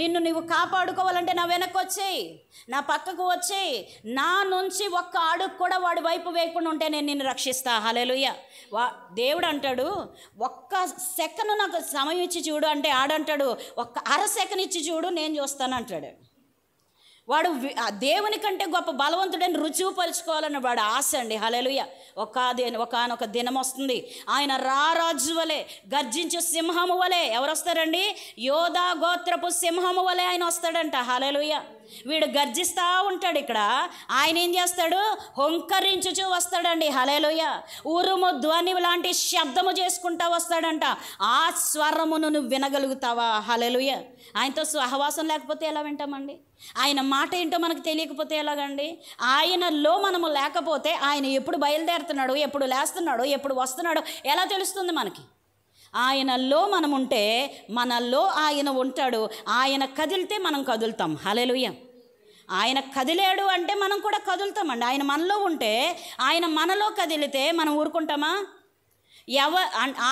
A: నిన్ను కాపాడుకోవాలంటే నా వెనక్కి వచ్చేయి, నా పక్కకు వచ్చేయి. నా నుంచి ఒక్క అడుగు కూడా వాడి వైపు వేయకుండా ఉంటే నేను నిన్ను రక్షిస్తా. హల్లెలూయా. దేవుడు అంటాడు, ఒక్క సెకను నాకు సమయం ఇచ్చి చూడు అంటే ఆడంటాడు, ఒక్క అర సెకన్ ఇచ్చి చూడు నేను చూస్తాను అంటాడు. వాడు దేవుని కంటే గొప్ప బలవంతుడని రుజువు పరుచుకోవాలని వాడు ఆశ అండి. హల్లెలూయా. ఒకానొక దినం వస్తుంది, ఆయన రారాజు వలె గర్జించు సింహము వలె. ఎవరు వస్తారండి? యోధా గోత్రపు సింహము వలె ఆయన వస్తాడంట. హల్లెలూయా. వీడు గర్జిస్తూ ఉంటాడు. ఇక్కడ ఆయన ఏం చేస్తాడు? హొంకరించుచూ వస్తాడండి. హల్లెలూయా. ఉరుము ధ్వని లాంటి శబ్దము చేసుకుంటా వస్తాడంట. ఆ స్వరమును నువ్వు వినగలుగుతావా? హల్లెలూయా. ఆయనతో సహవాసం లేకపోతే ఎలా వింటామండి? ఆయన మాట ఏంటో మనకు తెలియకపోతే ఎలాగండి? ఆయనలో మనము లేకపోతే ఆయన ఎప్పుడు బయలుదేరుతున్నాడు, ఎప్పుడు లేస్తున్నాడో, ఎప్పుడు వస్తున్నాడో ఎలా తెలుస్తుంది మనకి? ఆయనలో మనం ఉంటే మనలో ఆయన ఉంటాడు. ఆయన కదిలితే మనం కదులుతాం. హల్లెలూయా. ఆయన కదిలాడు అంటే మనం కూడా కదులుతామండి. ఆయన మనలో ఉంటే, ఆయన మనలో కదిలితే మనం ఊరుకుంటామా?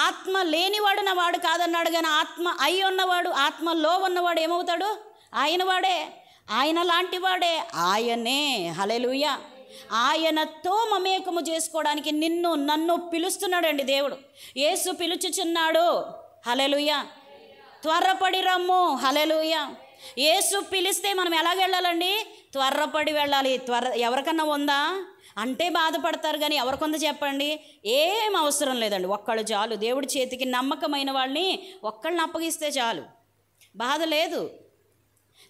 A: ఆత్మ లేనివాడు నా వాడు కాదన్నాడు, కానీ ఆత్మ అయి ఉన్నవాడు, ఆత్మలో ఉన్నవాడు ఏమవుతాడు? ఆయన వాడే, ఆయన లాంటి వాడే, ఆయనే. హల్లెలూయా. ఆయనతో మమేకము చేసుకోవడానికి నిన్ను నన్ను పిలుస్తున్నాడండి దేవుడు. యేసు పిలుచుచున్నాడు. హల్లెలూయా. త్వరపడి రమ్ము. హల్లెలూయా. యేసు పిలిస్తే మనం ఎలాగెళ్ళాలండి? త్వరపడి వెళ్ళాలి. ఎవరికన్నా ఉందా అంటే బాధపడతారు, కానీ ఎవరికొంద చెప్పండి? ఏం అవసరం లేదండి, ఒక్కళ్ళు చాలు. దేవుడి చేతికి నమ్మకమైన వాళ్ళని ఒక్కళ్ళని అప్పగిస్తే చాలు, బాధ లేదు.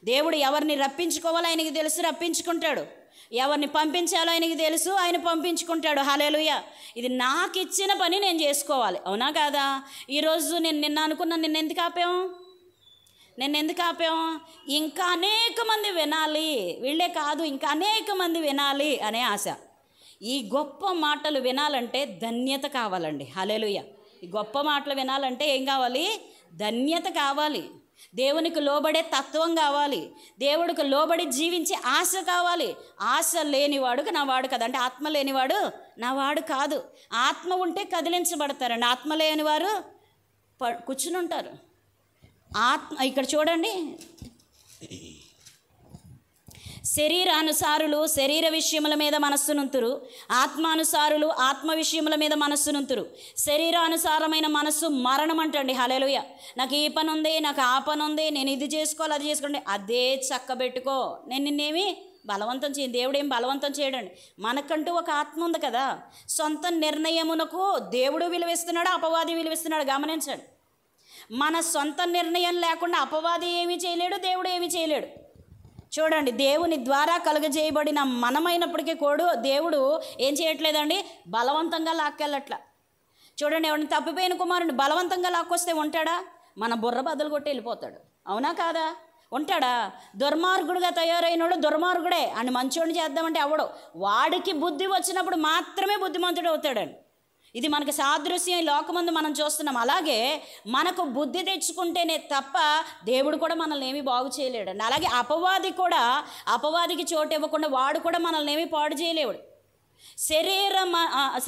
A: దేవుడు ఎవరిని రప్పించుకోవాలో ఆయనకి తెలుసు, రప్పించుకుంటాడు. ఎవరిని పంపించాలో ఆయనకి తెలుసు, ఆయన పంపించుకుంటాడు. హల్లెలూయా. ఇది నాకు ఇచ్చిన పని నేను చేసుకోవాలి. అవునా కాదా? ఈరోజు నేను నిన్న అనుకున్నాను, నిన్నెందుకు ఆపాం? ఇంకా అనేక మంది వినాలి, వీళ్ళే కాదు ఇంకా అనేక మంది వినాలి అనే ఆశ. ఈ గొప్ప మాటలు వినాలంటే ధన్యత కావాలండి. హల్లెలూయా. ఈ గొప్ప మాటలు వినాలంటే ఏం కావాలి? ధన్యత కావాలి. దేవునికి లోబడే తత్వం కావాలి. దేవుడికి లోబడి జీవించే ఆశ కావాలి. ఆశ లేనివాడు నా వాడు కదా, అంటే ఆత్మ లేనివాడు నా వాడు కాదు. ఆత్మ ఉంటే కదిలించబడతారండి, ఆత్మ లేనివారు కూర్చుని ఉంటారు. ఇక్కడ చూడండి, శరీరానుసారులు శరీర విషయముల మీద మనస్సునుంతురు, ఆత్మానుసారులు ఆత్మ విషయముల మీద మనస్సునుంతురు. శరీరానుసారమైన మనస్సు మరణం అంటండి. హల్లెలూయా. నాకు ఈ పని ఉంది, నాకు ఆ పని ఉంది, నేను ఇది చేసుకోవాలి, అది చేసుకోండి, అదే చక్కబెట్టుకో. నేను నిన్నేమి బలవంతం చేయ, దేవుడు ఏం బలవంతం చేయడండి. మనకంటూ ఒక ఆత్మ ఉంది కదా. సొంత నిర్ణయమునకు దేవుడు విలువిస్తున్నాడు, అపవాది విలువిస్తున్నాడు. గమనించండి, మన సొంత నిర్ణయం లేకుండా అపవాది ఏమీ చేయలేడు, దేవుడు ఏమీ చేయలేడు. చూడండి, దేవుని ద్వారా కలుగజేయబడిన మనమైనప్పటికీ కూడా దేవుడు ఏం చేయట్లేదండి, బలవంతంగా లాక్కెళ్ళట్లా. చూడండి, ఎవరిని తప్పిపోయిన కుమారుని బలవంతంగా లాక్కొస్తే ఉంటాడా? మన బుర్ర బదులు కొట్టి వెళ్ళిపోతాడు. అవునా కాదా? ఉంటాడా? దుర్మార్గుడుగా తయారైనడు దుర్మార్గుడే అని మంచోడిని చేద్దామంటే అవడు. వాడికి బుద్ధి వచ్చినప్పుడు మాత్రమే బుద్ధిమంతుడు అవుతాడండి. ఇది మనకి సాదృశ్యం ఈ లోకమందు మనం చూస్తున్నాం. అలాగే మనకు బుద్ధి తెచ్చుకుంటేనే తప్ప దేవుడు కూడా మనల్ని ఏమీ బాగు చేయలేడండి. అలాగే అపవాది కూడా, అపవాదికి చోటు ఇవ్వకుండా వాడు కూడా మనల్ని ఏమీ పాడు చేయలేడు.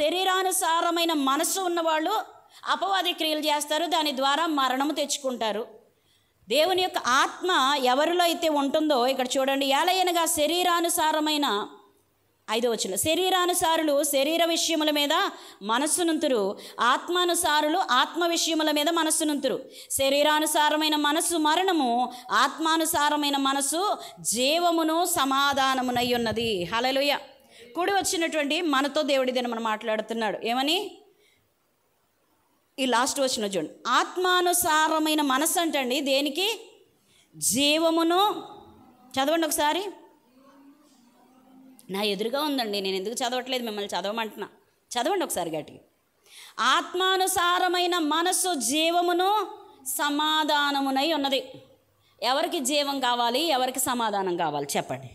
A: శరీరానుసారమైన మనస్సు ఉన్నవాళ్ళు అపవాది క్రియలు చేస్తారు, దాని ద్వారా మరణము తెచ్చుకుంటారు. దేవుని యొక్క ఆత్మ ఎవరిలో అయితే ఉంటుందో, ఇక్కడ చూడండి, ఏలయనగా శరీరానుసారమైన 5వ వచనం, శరీరానుసారులు శరీర విషయముల మీద మనస్సునుంతురు, ఆత్మానుసారులు ఆత్మ విషయముల మీద మనస్సునుంతురు. శరీరానుసారమైన మనస్సు మరణము, ఆత్మానుసారమైన మనస్సు జీవమును సమాధానమునై ఉన్నది. హల్లెలూయా. కూడి వచ్చినటువంటి మనతో దేవుడి దిన మనం మాట్లాడుతున్నాడు. ఏమని? ఈ లాస్ట్ వచ్చిన చూడండి, ఆత్మానుసారమైన మనస్సు అంటండి దేనికి? జీవమును. చదవండి ఒకసారి. నా ఎదురుగా ఉందండి, నేను ఎందుకు చదవట్లేదు, మిమ్మల్ని చదవమంటున్నా. చదవండి ఒకసారి గట్టిగా. ఆత్మానుసారమైన మనస్సు జీవమును సమాధానమునై ఉన్నది. ఎవరికి జీవం కావాలి, ఎవరికి సమాధానం కావాలి చెప్పండి?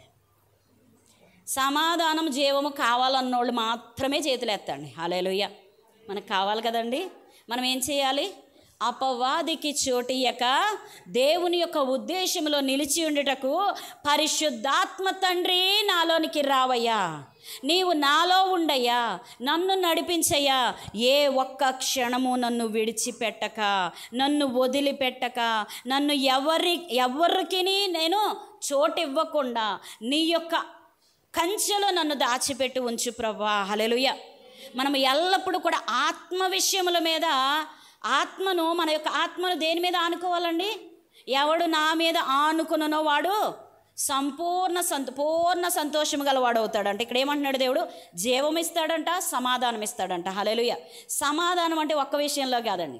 A: సమాధానం జీవము కావాలన్నోళ్ళు మాత్రమే చేతులు ఎత్తండి. హల్లెలూయా. మనకు కావాలి కదండి. మనం ఏం చేయాలి? అపవాదికి చోటియక దేవుని యొక్క ఉద్దేశంలో నిలిచి ఉండుటకు పరిశుద్ధాత్మ తండ్రి నాలోనికి రావయ్యా, నీవు నాలో ఉండయ్యా, నన్ను నడిపించయ్యా. ఏ ఒక్క క్షణము నన్ను విడిచిపెట్టక, నన్ను వదిలిపెట్టక, నన్ను ఎవరికి నేను చోటు ఇవ్వకుండా నీ యొక్క కంచెలో నన్ను దాచిపెట్టి ఉంచు ప్రభువా. హల్లెలూయా. మనం ఎల్లప్పుడూ కూడా ఆత్మ విషయముల మీద, ఆత్మను, మన యొక్క ఆత్మను దేని మీద ఆనుకోవాలండి? ఎవడు నా మీద ఆనుకున్నో వాడు పూర్ణ సంతోషం గలవాడు అవుతాడు. అంటే ఇక్కడ ఏమంటున్నాడు దేవుడు? జీవం ఇస్తాడంట, సమాధానం ఇస్తాడంట. హల్లెలూయా. సమాధానం అంటే ఒక్క విషయంలో కాదండి.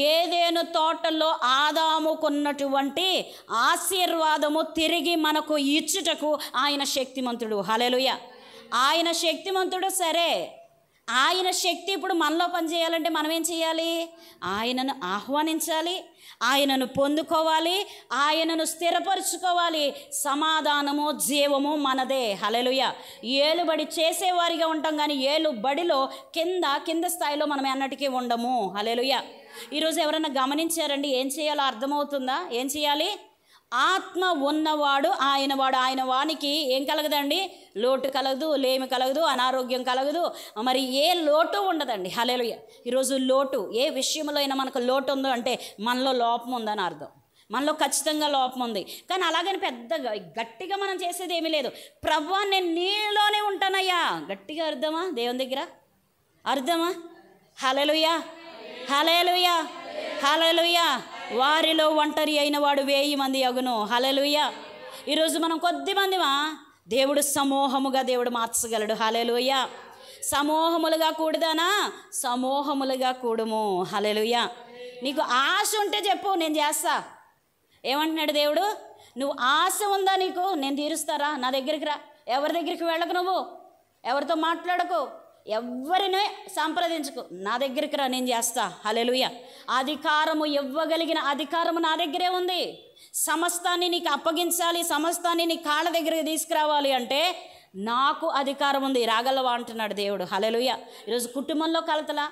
A: ఏదేను తోటల్లో ఆదాముకున్నటువంటి ఆశీర్వాదము తిరిగి మనకు ఇచ్చుటకు ఆయన శక్తిమంతుడు. హల్లెలూయా. ఆయన శక్తిమంతుడు. సరే, ఆయన శక్తి ఇప్పుడు మనలో పనిచేయాలంటే మనం ఏం చేయాలి? ఆయనను ఆహ్వానించాలి, ఆయనను పొందుకోవాలి, ఆయనను స్థిరపరుచుకోవాలి. సమాధానము జీవము మనదే. హల్లెలూయా. ఏలుబడి చేసేవారిగా ఉంటాం, కానీ ఏలుబడిలో కింద స్థాయిలో మనం అన్నటికీ ఉండము. హల్లెలూయా. ఈరోజు ఎవరైనా గమనించారండి? ఏం చేయాలో అర్థమవుతుందా? ఏం చేయాలి? ఆత్మ ఉన్నవాడు ఆయన వానికి ఏం కలగదండి? లోటు కలగదు, లేమి కలగదు, అనారోగ్యం కలగదు, మరి ఏ లోటు ఉండదండి. హల్లెలూయా. ఈరోజు లోటు, ఏ విషయంలో అయినా మనకు లోటు ఉందో అంటే మనలో లోపం ఉందని అర్థం. మనలో ఖచ్చితంగా లోపం ఉంది. కానీ అలాగని పెద్దగా గట్టిగా మనం చేసేది ఏమీ లేదు. ప్రభువా నేను నీలోనే ఉంటానయ్యా, గట్టిగా అర్థమా? దేవుని దగ్గర అర్థమా? హల్లెలూయా. హల్లెలూయా. హల్లెలూయా. వారిలో ఒంటరి అయిన వాడు 1000 మంది అగును. హల్లెలూయా. ఈరోజు మనం కొద్ది మందిమా, దేవుడు సమూహముగా దేవుడు మార్చగలడు. హల్లెలూయా. సమూహములుగా కూడదానా? సమూహములుగా కూడుము. హల్లెలూయా. నీకు ఆశ ఉంటే చెప్పు, నేను చేస్తా. ఏమంటున్నాడు దేవుడు? నువ్వు ఆశ ఉందా నీకు? నేను తీరుస్తారా? నా దగ్గరికి రా. ఎవరి దగ్గరికి వెళ్ళకు, నువ్వు ఎవరితో మాట్లాడకు, ఎవరిని సంప్రదించుకు, నా దగ్గరికి రా, నేను చేస్తా. హల్లెలూయా. అధికారము, ఇవ్వగలిగిన అధికారము నా దగ్గరే ఉంది. సమస్తాన్ని నీకు అప్పగించాలి, సమస్తాన్ని నీ కాళ్ళ దగ్గరికి తీసుకురావాలి అంటే నాకు అధికారం ఉంది. రాగలవా అంటున్నాడు దేవుడు. హల్లెలూయా. ఈరోజు కుటుంబంలో కలతల,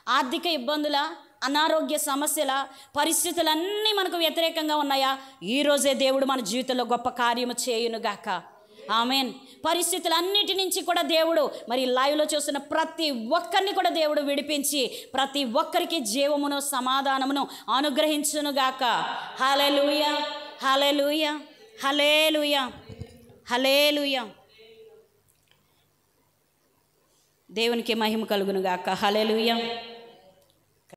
A: ఆర్థిక ఇబ్బందుల, అనారోగ్య సమస్యల, పరిస్థితులన్నీ మనకు వ్యతిరేకంగా ఉన్నాయా? ఈరోజే దేవుడు మన జీవితంలో గొప్ప కార్యము చేయునుగాక. ఆమెన్. పరిస్థితులన్నిటి నుంచి కూడా దేవుడు మరి లైవ్లో చూస్తున్న ప్రతి ఒక్కరిని కూడా దేవుడు విడిపించి ప్రతి ఒక్కరికి జీవమును సమాధానమును అనుగ్రహించునుగాక. హల్లెలూయా, హల్లెలూయా, హల్లెలూయా, హల్లెలూయా. దేవునికి మహిమ కలుగునుగాక. హల్లెలూయా.